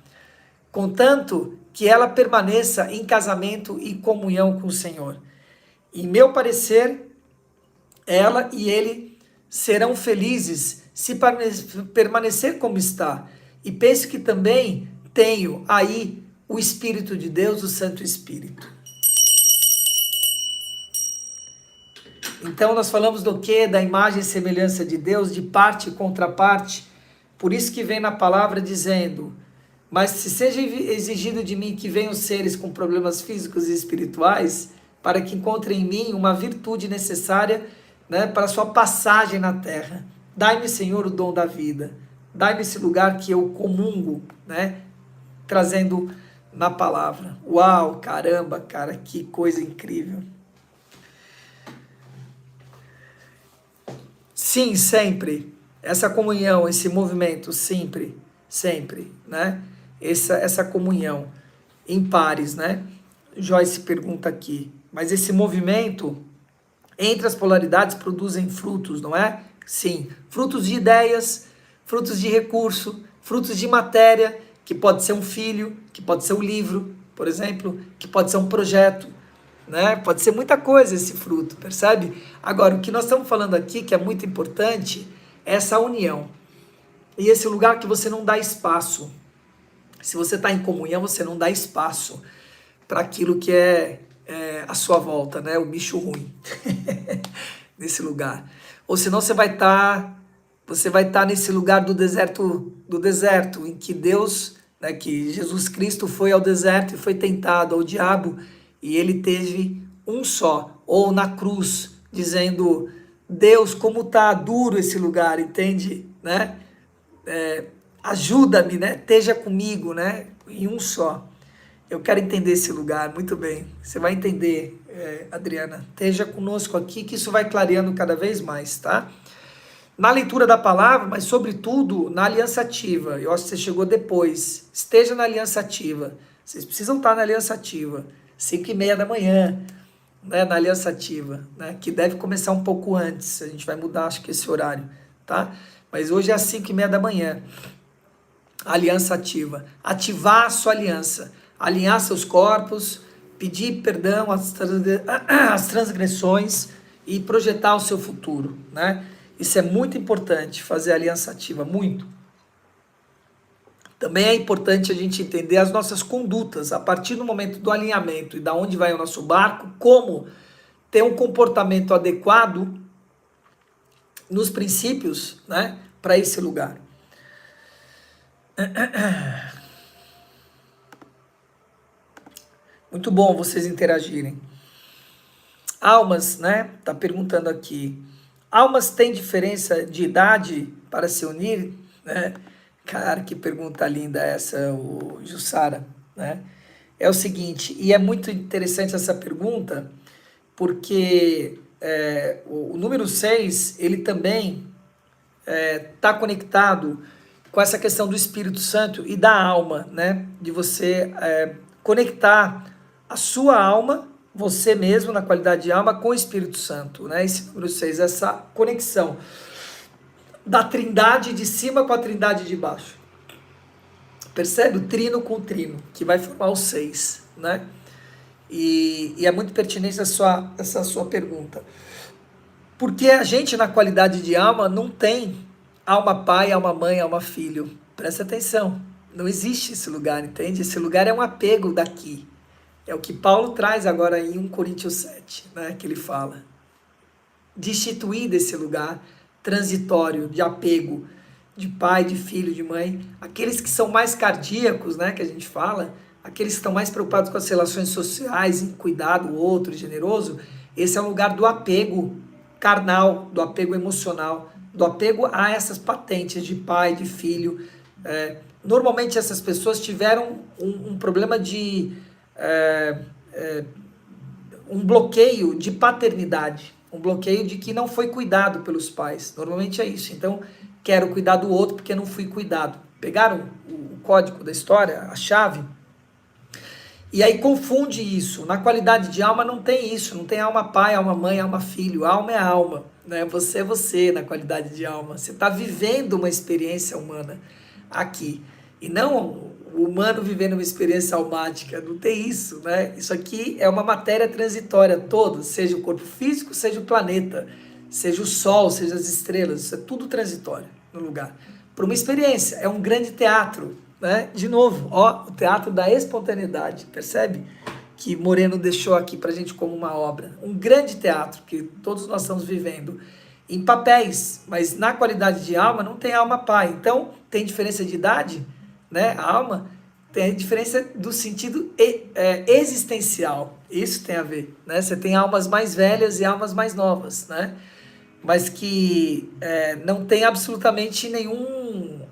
contanto que ela permaneça em casamento e comunhão com o Senhor. Em meu parecer, ela e ele serão felizes se permanecer como está. E penso que também tenho aí o Espírito de Deus, o Santo Espírito. Então nós falamos do quê? Da imagem e semelhança de Deus, de parte e contraparte. Por isso que vem na palavra dizendo: mas se seja exigido de mim que venham seres com problemas físicos e espirituais, para que encontrem em mim uma virtude necessária, né, para a sua passagem na terra. Dai-me, Senhor, o dom da vida. Dai-me esse lugar que eu comungo, né, trazendo na palavra. Uau, caramba, cara, que coisa incrível. Sim, sempre. Essa comunhão, esse movimento, sempre, né? Essa comunhão em pares, né? Joyce pergunta aqui. Mas esse movimento entre as polaridades produzem frutos, não é? Sim, frutos de ideias, frutos de recurso, frutos de matéria, que pode ser um filho, que pode ser um livro, por exemplo, que pode ser um projeto, né? Pode ser muita coisa esse fruto, percebe? Agora, o que nós estamos falando aqui, que é muito importante, é essa união. E esse lugar que você não dá espaço. Se você está em comunhão, você não dá espaço para aquilo que é a sua volta, né? O bicho ruim. Nesse lugar. Ou senão você vai estar nesse lugar do deserto, em que Deus, né, que Jesus Cristo foi ao deserto e foi tentado ao diabo, e ele teve um só, ou na cruz, dizendo: Deus, como está duro esse lugar, entende? Né? Ajuda-me, né? Esteja comigo, né? Em um só. Eu quero entender esse lugar, muito bem. Você vai entender, Adriana. Esteja conosco aqui, que isso vai clareando cada vez mais, tá? Na leitura da palavra, mas sobretudo na aliança ativa. Eu acho que você chegou depois. Esteja na aliança ativa. Vocês precisam estar na aliança ativa. 5h30 da manhã, né? Na aliança ativa, né? Que deve começar um pouco antes. A gente vai mudar, acho que esse horário, tá? Mas hoje é às 5h30 da manhã. Aliança ativa. Ativar a sua aliança. Alinhar seus corpos, pedir perdão às transgressões e projetar o seu futuro, né? Isso é muito importante, fazer a aliança ativa, muito. Também é importante a gente entender as nossas condutas, a partir do momento do alinhamento e da onde vai o nosso barco, como ter um comportamento adequado nos princípios, né, para esse lugar. Muito bom vocês interagirem. Almas, né? Tá perguntando aqui. Almas têm diferença de idade para se unir, né? Cara, que pergunta linda essa, o Jussara, né? É o seguinte, e é muito interessante essa pergunta, porque o número 6, ele também está conectado com essa questão do Espírito Santo e da alma, né? De você conectar a sua alma, você mesmo, na qualidade de alma, com o Espírito Santo, né? Esse número 6, essa conexão da trindade de cima com a trindade de baixo. Percebe? O trino com o trino, que vai formar o 6, né? E é muito pertinente essa sua pergunta. Porque a gente, na qualidade de alma, não tem alma pai, alma mãe, alma filho. Presta atenção. Não existe esse lugar, entende? Esse lugar é um apego daqui. É o que Paulo traz agora em 1 Coríntios 7, né, que ele fala. destituir desse lugar transitório de apego de pai, de filho, de mãe. Aqueles que são mais cardíacos, né, que a gente fala, aqueles que estão mais preocupados com as relações sociais, em cuidar do outro, generoso, esse é o lugar do apego carnal, do apego emocional, do apego a essas patentes de pai, de filho. Normalmente essas pessoas tiveram um problema de um bloqueio de paternidade, um bloqueio de que não foi cuidado pelos pais. Normalmente é isso. Então, quero cuidar do outro porque não fui cuidado. Pegaram o código da história, a chave? E aí confunde isso. Na qualidade de alma não tem isso. Não tem alma pai, alma mãe, alma filho. Alma é alma, né? Você é você na qualidade de alma. Você está vivendo uma experiência humana aqui. E não o humano vivendo uma experiência almática. Não tem isso, né? Isso aqui é uma matéria transitória toda. Seja o corpo físico, seja o planeta. Seja o sol, seja as estrelas. Isso é tudo transitório no lugar. Por uma experiência. É um grande teatro. Né? De novo, ó, o teatro da espontaneidade, percebe? Que Moreno deixou aqui pra gente como uma obra. Um grande teatro que todos nós estamos vivendo em papéis, mas na qualidade de alma não tem alma pai. Então, tem diferença de idade, né? A alma tem diferença do sentido existencial. Isso tem a ver, né? Você tem almas mais velhas e almas mais novas, né? Mas que não tem absolutamente nenhum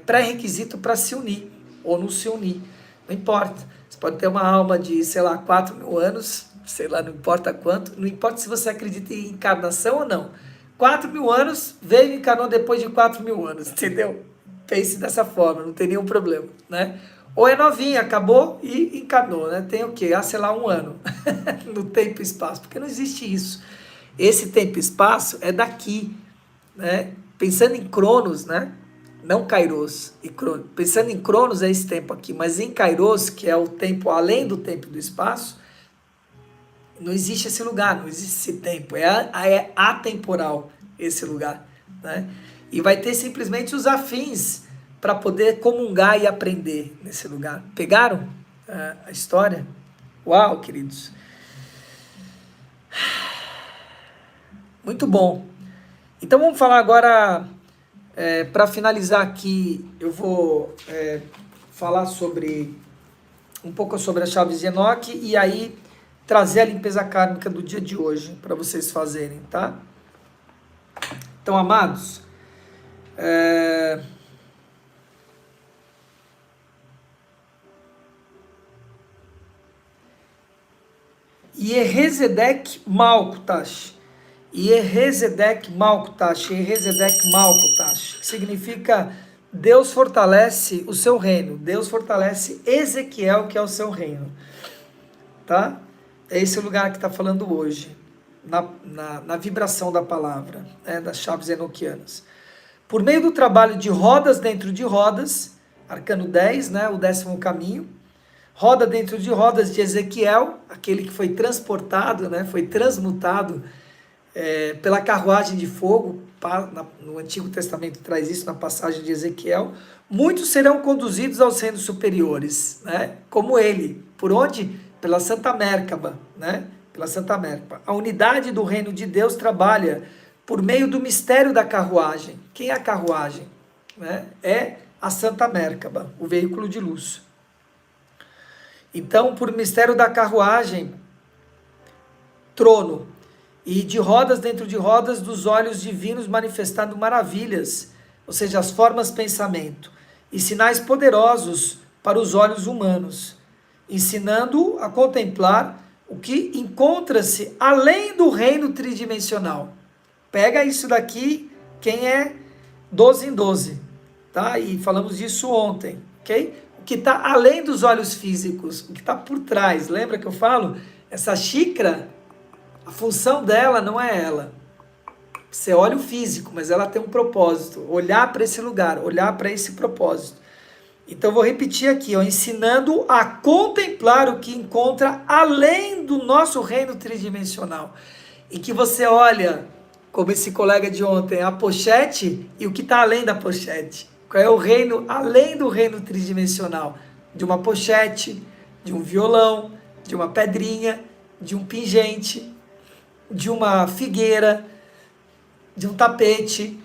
pré-requisito para se unir ou não se unir. Não importa. Você pode ter uma alma de, sei lá, 4.000 anos, sei lá, não importa quanto, não importa se você acredita em encarnação ou não. 4.000 anos, veio e encarnou depois de 4.000 anos, entendeu? Pense dessa forma, não tem nenhum problema, né? Ou é novinha, acabou e encarnou, né? Tem o quê? Sei lá, 1 ano no tempo e espaço, porque não existe isso. Esse tempo e espaço é daqui, né? Pensando em Cronos, né? Não Kairos e Cronos. Pensando em Cronos é esse tempo aqui, mas em Kairos, que é o tempo além do tempo e do espaço, não existe esse lugar, não existe esse tempo. É atemporal esse lugar, né? E vai ter simplesmente os afins para poder comungar e aprender nesse lugar. Pegaram a história? Uau, queridos! Muito bom. Então vamos falar agora, para finalizar aqui, eu vou falar um pouco sobre as chaves de Enoque e aí trazer a limpeza kármica do dia de hoje para vocês fazerem, tá? Então, amados, Yehezedek Malkutash. Yehezedek Malkutash, Yehezedek Malkutash, que significa Deus fortalece o seu reino, Deus fortalece Ezequiel, que é o seu reino, tá? É esse o lugar que está falando hoje, na vibração da palavra, né, das chaves enoquianas. Por meio do trabalho de rodas dentro de rodas, arcano 10, né, o 10º caminho, roda dentro de rodas de Ezequiel, aquele que foi transportado, né, foi transmutado pela carruagem de fogo, no Antigo Testamento traz isso na passagem de Ezequiel, muitos serão conduzidos aos reinos superiores, né? Como ele. Por onde? Pela Santa Mérkaba, né? Pela Santa Mérkaba. A unidade do reino de Deus trabalha por meio do mistério da carruagem. Quem é a carruagem? Né? É a Santa Mérkaba, o veículo de luz. Então, por mistério da carruagem, trono, e de rodas dentro de rodas dos olhos divinos manifestando maravilhas, ou seja, as formas pensamento, e sinais poderosos para os olhos humanos, ensinando a contemplar o que encontra-se além do reino tridimensional. Pega isso daqui, quem é 12 em 12, tá? E falamos disso ontem, ok? O que está além dos olhos físicos, o que está por trás, lembra que eu falo? Essa xícara, a função dela não é ela. Você olha o físico, mas ela tem um propósito. Olhar para esse lugar, olhar para esse propósito. Então, eu vou repetir aqui, ó, ensinando a contemplar o que encontra além do nosso reino tridimensional. Em que você olha, como esse colega de ontem, a pochete e o que está além da pochete. Qual é o reino além do reino tridimensional? De uma pochete, de um violão, de uma pedrinha, de um pingente, de uma figueira, de um tapete,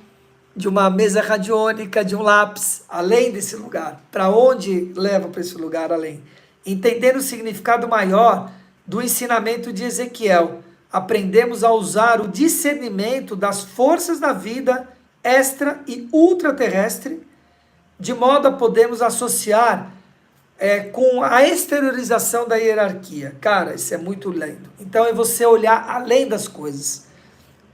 de uma mesa radiônica, de um lápis, além desse lugar. Para onde leva para esse lugar além? Entendendo o significado maior do ensinamento de Ezequiel, aprendemos a usar o discernimento das forças da vida extra e ultraterrestre, de modo a podermos associar com a exteriorização da hierarquia. Cara, isso é muito lindo. Então é você olhar além das coisas.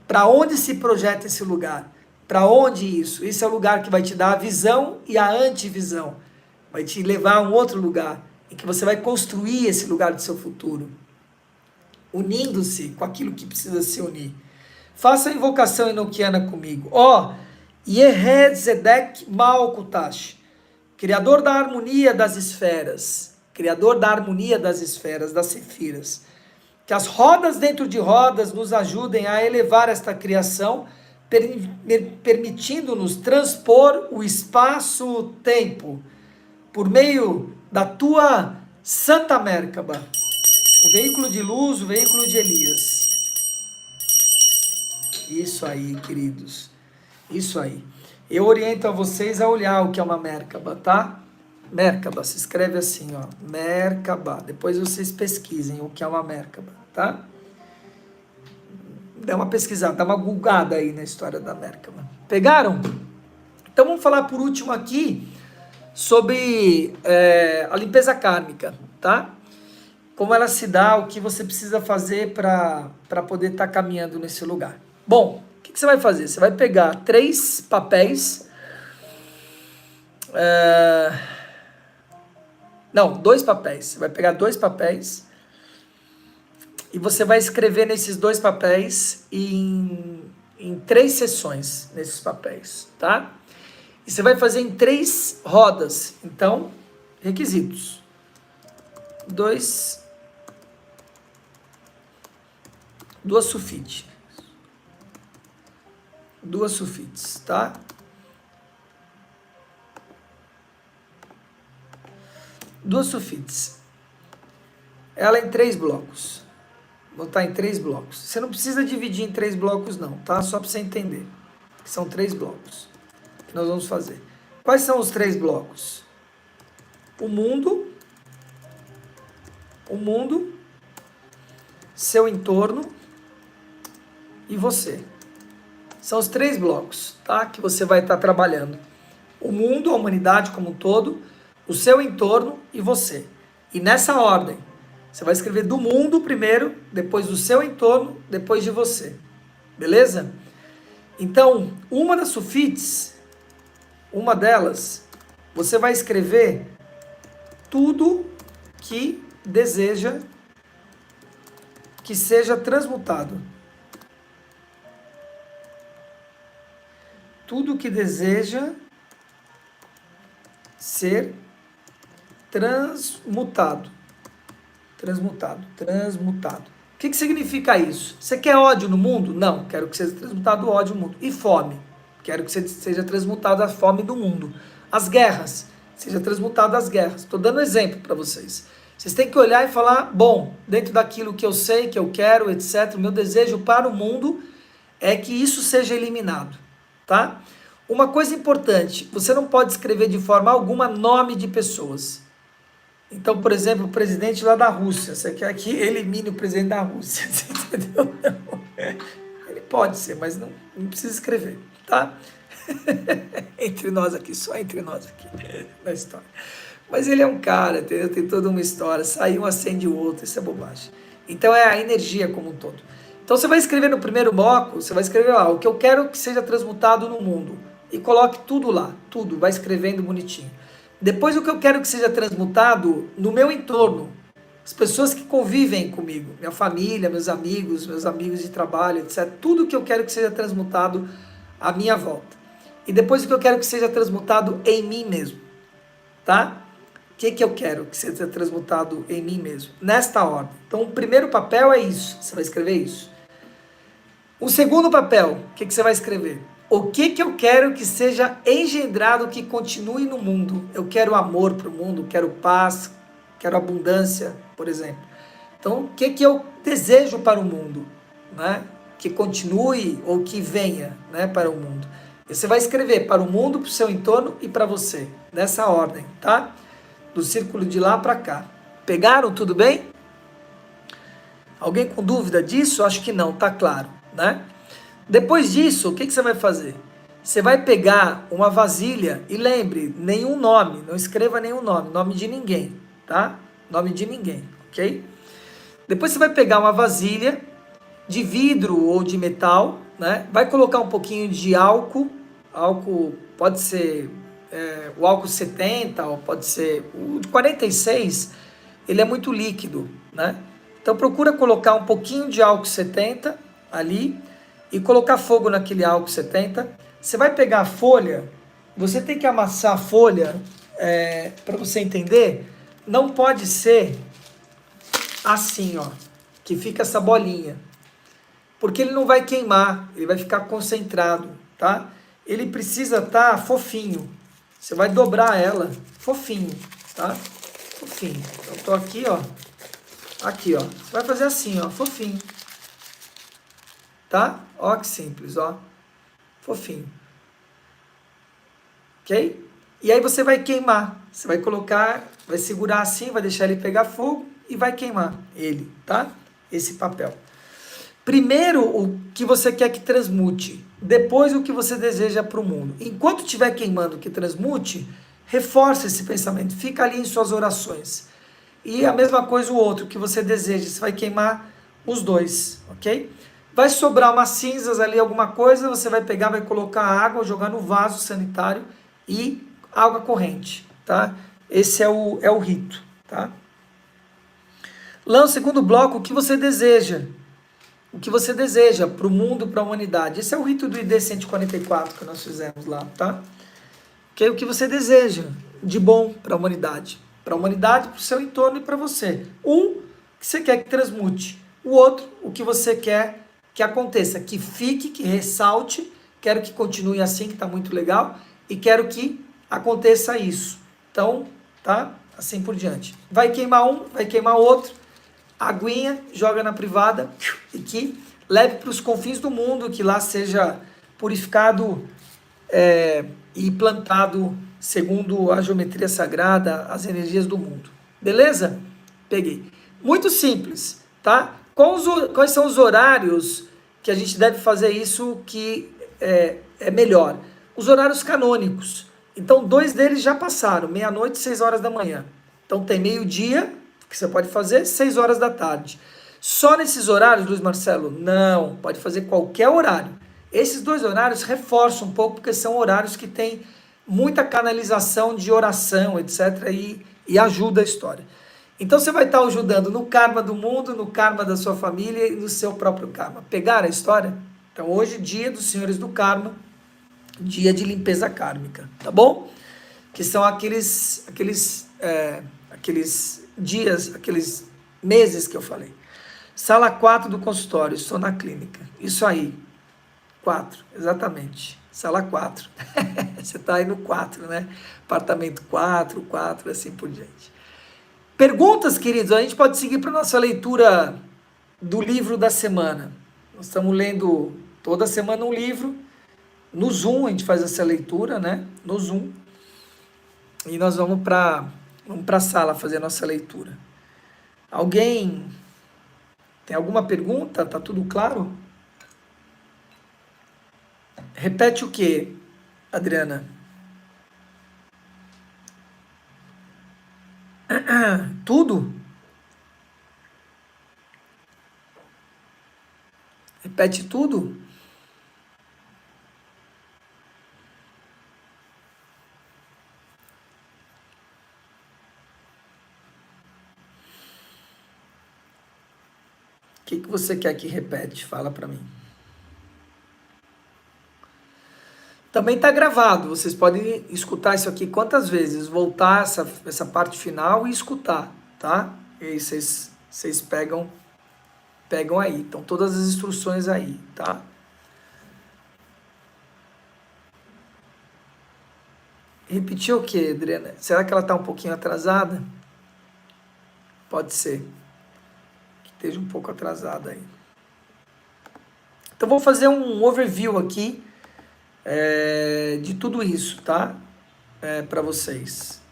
Para onde se projeta esse lugar? Para onde isso? Esse é o lugar que vai te dar a visão e a antivisão. Vai te levar a um outro lugar, em que você vai construir esse lugar do seu futuro, unindo-se com aquilo que precisa se unir. Faça a invocação enoquiana comigo. Ó, Yehed Zedek Malkutash, Criador da harmonia das esferas, Criador da harmonia das esferas, das sefiras. Que as rodas dentro de rodas nos ajudem a elevar esta criação, permitindo-nos transpor o espaço-tempo por meio da tua Santa Merkaba, o veículo de luz, o veículo de Elias. Isso aí, queridos. Isso aí. Eu oriento a vocês a olhar o que é uma Merkaba, tá? Merkaba, se escreve assim, ó. Merkaba. Depois vocês pesquisem o que é uma Merkaba, tá? Dá uma pesquisada, dá uma googada aí na história da Merkaba. Pegaram? Então vamos falar por último aqui sobre a limpeza kármica, tá? Como ela se dá, o que você precisa fazer para poder estar caminhando nesse lugar. Bom, o que você vai fazer? Você vai pegar 3 papéis, não, 2 papéis. Você vai pegar 2 papéis e você vai escrever nesses 2 papéis em 3 sessões, nesses papéis, tá? E você vai fazer em 3 rodas. Então, requisitos. 2 sulfite. 2 sulfites, tá? Duas sulfites. Ela em 3 blocos. Vou botar em 3 blocos. Você não precisa dividir em 3 blocos não, tá? Só para você entender. São 3 blocos que nós vamos fazer. Quais são os 3 blocos? O mundo, seu entorno e você. São os 3 blocos, tá? Que você vai estar trabalhando. O mundo, a humanidade como um todo, o seu entorno e você. E nessa ordem, você vai escrever do mundo primeiro, depois do seu entorno, depois de você. Beleza? Então, uma das sulfites, uma delas, você vai escrever tudo que deseja que seja transmutado. Tudo que deseja ser transmutado. O que significa isso? Você quer ódio no mundo? Não, quero que seja transmutado o ódio no mundo. E fome? Quero que seja transmutada a fome do mundo. As guerras? Seja transmutada as guerras. Estou dando exemplo para vocês. Vocês têm que olhar e falar, bom, dentro daquilo que eu sei, que eu quero, etc., o meu desejo para o mundo é que isso seja eliminado, tá? Uma coisa importante, você não pode escrever de forma alguma nome de pessoas. Então, por exemplo, o presidente lá da Rússia, você quer que elimine o presidente da Rússia, entendeu? Não. Ele pode ser, mas não precisa escrever, tá? Entre nós aqui, só entre nós aqui, na história. Mas ele é um cara, entendeu? Tem toda uma história, sai um, acende o outro, isso é bobagem. Então é a energia como um todo. Então você vai escrever no primeiro bloco, você vai escrever lá, o que eu quero que seja transmutado no mundo. E coloque tudo lá, tudo, vai escrevendo bonitinho. Depois o que eu quero que seja transmutado no meu entorno, as pessoas que convivem comigo, minha família, meus amigos de trabalho, etc. Tudo que eu quero que seja transmutado à minha volta. E depois o que eu quero que seja transmutado em mim mesmo, tá? O que eu quero que seja transmutado em mim mesmo? Nesta ordem. Então o primeiro papel é isso, você vai escrever isso. O segundo papel, o que você vai escrever? O que eu quero que seja engendrado, que continue no mundo? Eu quero amor para o mundo, quero paz, quero abundância, por exemplo. Então, o que eu desejo para o mundo? Né? que continue ou que venha, né, para o mundo. Você vai escrever para o mundo, para o seu entorno e para você, nessa ordem, tá? Do círculo de lá para cá. Pegaram tudo bem? Alguém com dúvida disso? Acho que não, tá claro, né? Depois disso, o que você vai fazer? Você vai pegar uma vasilha e lembre, nenhum nome, não escreva nenhum nome, nome de ninguém, tá? Nome de ninguém, ok? Depois você vai pegar uma vasilha de vidro ou de metal, né? Vai colocar um pouquinho de álcool, álcool pode ser o álcool 70 ou pode ser o de 46, ele é muito líquido, né? Então procura colocar um pouquinho de álcool 70 ali e colocar fogo naquele álcool 70. Você vai pegar a folha, você tem que amassar a folha, para você entender, não pode ser assim, ó, que fica essa bolinha, porque ele não vai queimar, ele vai ficar concentrado, tá? Ele precisa estar fofinho, você vai dobrar ela, fofinho, tá? Fofinho. Então, eu tô aqui, ó, você vai fazer assim, ó, fofinho, tá? Ó que simples, ó, fofinho, ok? E aí você vai queimar, você vai colocar, vai segurar assim, vai deixar ele pegar fogo e vai queimar ele, tá? Esse papel. Primeiro o que você quer que transmute, depois o que você deseja para o mundo. Enquanto estiver queimando que transmute, reforça esse pensamento, fica ali em suas orações. E a mesma coisa o outro que você deseja, você vai queimar os dois, ok? Vai sobrar umas cinzas ali, alguma coisa, você vai pegar, vai colocar água, jogar no vaso sanitário e água corrente, tá? Esse é o rito, tá? Lá no segundo bloco, o que você deseja? O que você deseja para o mundo, para a humanidade? Esse é o rito do ID 144 que nós fizemos lá, tá? Que é o que você deseja de bom para a humanidade, para o seu entorno e para você. Um, que você quer que transmute. O outro, o que você quer que aconteça, que fique, que ressalte. Quero que continue assim, que está muito legal. E quero que aconteça isso. Então, tá? Assim por diante. Vai queimar um, vai queimar outro. Aguinha, joga na privada e que leve para os confins do mundo, que lá seja purificado e plantado segundo a geometria sagrada, as energias do mundo. Beleza? Peguei. Muito simples, tá? Quais são os horários que a gente deve fazer isso que é melhor? Os horários canônicos. Então, 2 deles já passaram, meia-noite e 6 horas da manhã. Então, tem meio-dia, que você pode fazer, 6 horas da tarde. Só nesses horários, Luiz Marcelo? Não, pode fazer qualquer horário. Esses 2 horários reforçam um pouco, porque são horários que tem muita canalização de oração, etc. E ajuda a história. Então você vai estar ajudando no karma do mundo, no karma da sua família e no seu próprio karma. Pegaram a história? Então hoje, dia dos senhores do karma, dia de limpeza kármica, tá bom? Que são aqueles dias, aqueles meses que eu falei. Sala 4 do consultório, estou na clínica. Isso aí. 4, exatamente. Sala 4. Você está aí no 4, né? Apartamento 4, assim por diante. Perguntas, queridos? A gente pode seguir para a nossa leitura do livro da semana. Nós estamos lendo toda semana um livro. No Zoom a gente faz essa leitura, né? No Zoom. E nós vamos para a sala fazer a nossa leitura. Alguém tem alguma pergunta? Tá tudo claro? Repete o quê, Adriana? Tudo? Repete tudo? O que você quer que repete? Fala para mim. Também está gravado, vocês podem escutar isso aqui quantas vezes, voltar essa parte final e escutar, tá? E aí vocês pegam aí, estão todas as instruções aí, tá? Repetir o quê, Adriana? Será que ela está um pouquinho atrasada? Pode ser que esteja um pouco atrasada aí. Então vou fazer um overview aqui de tudo isso, tá? Para vocês.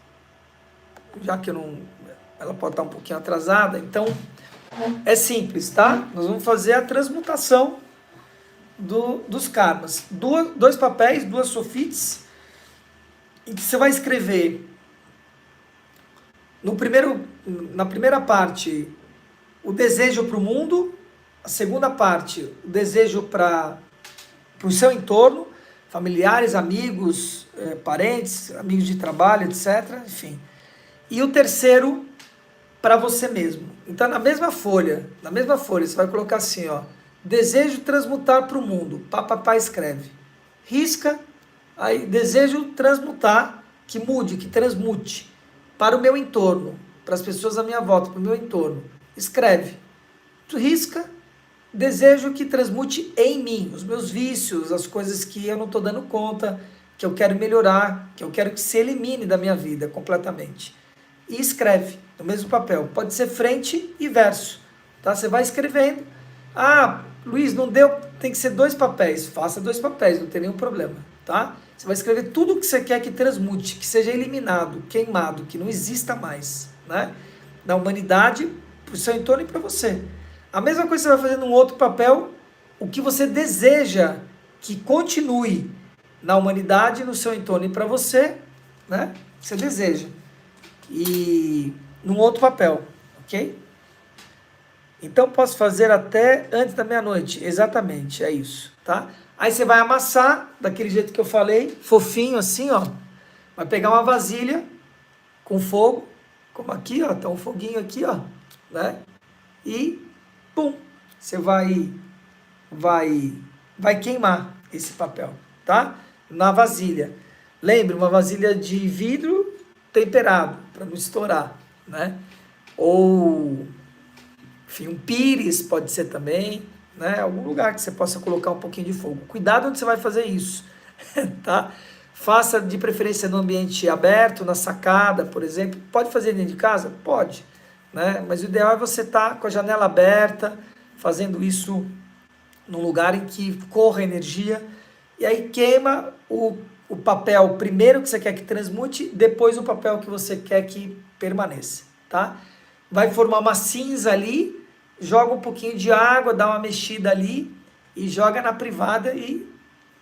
Já que eu não... ela pode estar um pouquinho atrasada, então é simples, tá? Nós vamos fazer a transmutação dos karmas. Dois papéis, duas sulfites, em que você vai escrever na primeira parte o desejo para o mundo, a segunda parte o desejo para o seu entorno, familiares, amigos, parentes, amigos de trabalho, etc. Enfim. E o terceiro para você mesmo. Então na mesma folha você vai colocar assim, ó, desejo transmutar para o mundo. Papapá escreve. Risca, aí desejo transmutar, que mude, que transmute para o meu entorno, para as pessoas à minha volta, para o meu entorno. Escreve. Tu risca, desejo que transmute em mim, os meus vícios, as coisas que eu não estou dando conta, que eu quero melhorar, que eu quero que se elimine da minha vida completamente. E escreve no mesmo papel. Pode ser frente e verso. Tá? Você vai escrevendo. Ah, Luiz, não deu, tem que ser 2 papéis. Faça 2 papéis, não tem nenhum problema. Tá? Você vai escrever tudo o que você quer que transmute, que seja eliminado, queimado, que não exista mais, né? Na humanidade, para o seu entorno e para você. A mesma coisa você vai fazer num outro papel, o que você deseja que continue na humanidade, no seu entorno e para você, né? Você deseja. E num outro papel, ok? Então posso fazer até antes da meia-noite, exatamente, é isso, tá? Aí você vai amassar, daquele jeito que eu falei, fofinho assim, ó. Vai pegar uma vasilha com fogo, como aqui, ó, tá um foguinho aqui, ó, né? E, pum, você vai queimar esse papel, tá? Na vasilha. Lembre, uma vasilha de vidro temperado, para não estourar, né? Ou, enfim, um pires pode ser também, né? Algum lugar que você possa colocar um pouquinho de fogo. Cuidado onde você vai fazer isso, tá? Faça de preferência no ambiente aberto, na sacada, por exemplo. Pode fazer dentro de casa? Pode, né? Mas o ideal é você estar com a janela aberta, fazendo isso num lugar em que corra energia, e aí queima o papel primeiro que você quer que transmute, depois o papel que você quer que permaneça, tá? Vai formar uma cinza ali, joga um pouquinho de água, dá uma mexida ali e joga na privada e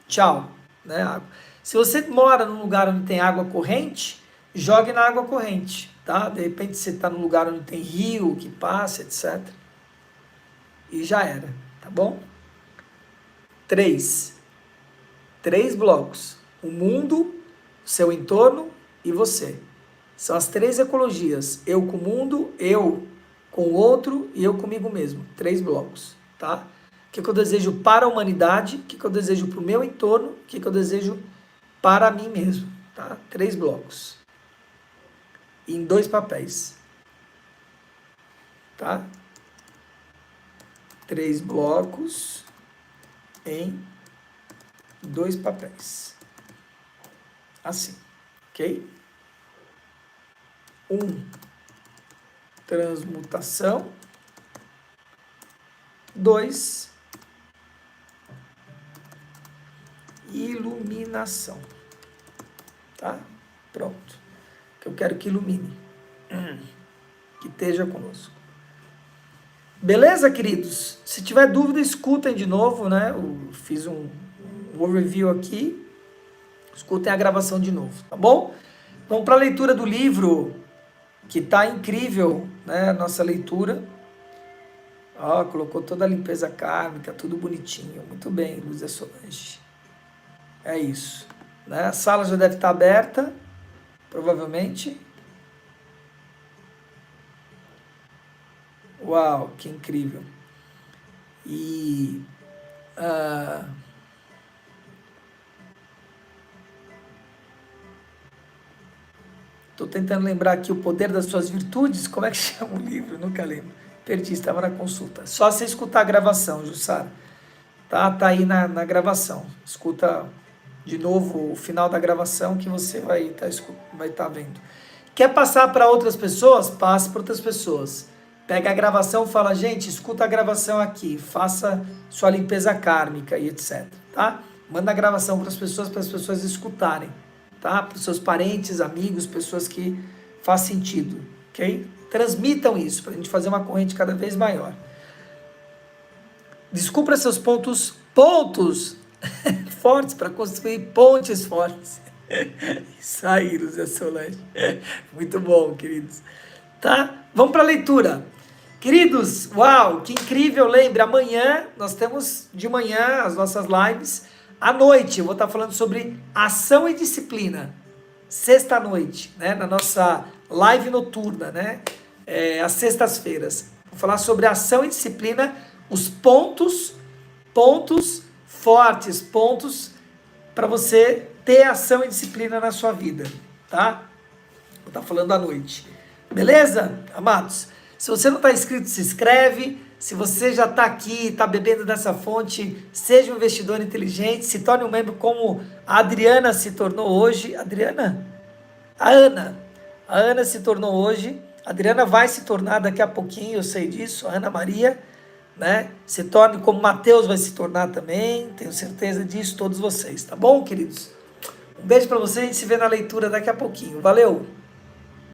tchau, né? Se você mora num lugar onde tem água corrente, jogue na água corrente, tá? De repente você está num lugar onde tem rio que passa, etc. E já era, tá bom? 3 blocos. O mundo, seu entorno e você. São as 3 ecologias. Eu com o mundo, eu com o outro e eu comigo mesmo. 3 blocos, tá? O que eu desejo para a humanidade, o que eu desejo para o meu entorno, o que eu desejo para mim mesmo, tá? 3 blocos. Em 2 papéis. Tá? 3 blocos em 2 papéis. Assim, ok? 1, transmutação. 2, iluminação. Tá? Pronto. Que eu quero que ilumine. Que esteja conosco. Beleza, queridos? Se tiver dúvida, escutem de novo, né? Eu fiz um overview aqui. Escutem a gravação de novo, tá bom? Vamos para a leitura do livro, que tá incrível, né? Nossa leitura. Ó, colocou toda a limpeza kármica, tudo bonitinho. Muito bem, Luzia Solange. É isso. Né? A sala já deve estar aberta, provavelmente. Uau, que incrível. E... Estou tentando lembrar aqui o poder das suas virtudes. Como é que chama o livro? Nunca lembro. Perdi, estava na consulta. Só você escutar a gravação, Jussara. Tá aí na gravação. Escuta de novo o final da gravação que você vai estar vendo. Quer passar para outras pessoas? Passe para outras pessoas. Pega a gravação, fala, gente, escuta a gravação aqui, faça sua limpeza kármica e etc, tá? Manda a gravação para as pessoas escutarem, tá? Para os seus parentes, amigos, pessoas que faz sentido, ok? Transmitam isso para a gente fazer uma corrente cada vez maior. Descubra seus pontos fortes para construir pontes fortes. Isso aí, Luzia Solange. Muito bom, queridos. Tá? Vamos para a leitura. Queridos, uau, que incrível. Lembre, amanhã nós temos de manhã as nossas lives. À noite eu vou estar falando sobre ação e disciplina. Sexta-noite, né? Na nossa live noturna, né? Às sextas-feiras. Vou falar sobre ação e disciplina, os pontos fortes, pontos para você ter ação e disciplina na sua vida, tá? Vou estar falando à noite. Beleza, amados? Se você não está inscrito, se inscreve. Se você já está aqui, está bebendo dessa fonte, seja um investidor inteligente, se torne um membro como a Adriana se tornou hoje. A Ana se tornou hoje. A Adriana vai se tornar daqui a pouquinho, eu sei disso. A Ana Maria, né? Se torne como Mateus vai se tornar também. Tenho certeza disso, todos vocês, tá bom, queridos? Um beijo para vocês, a gente se vê na leitura daqui a pouquinho. Valeu!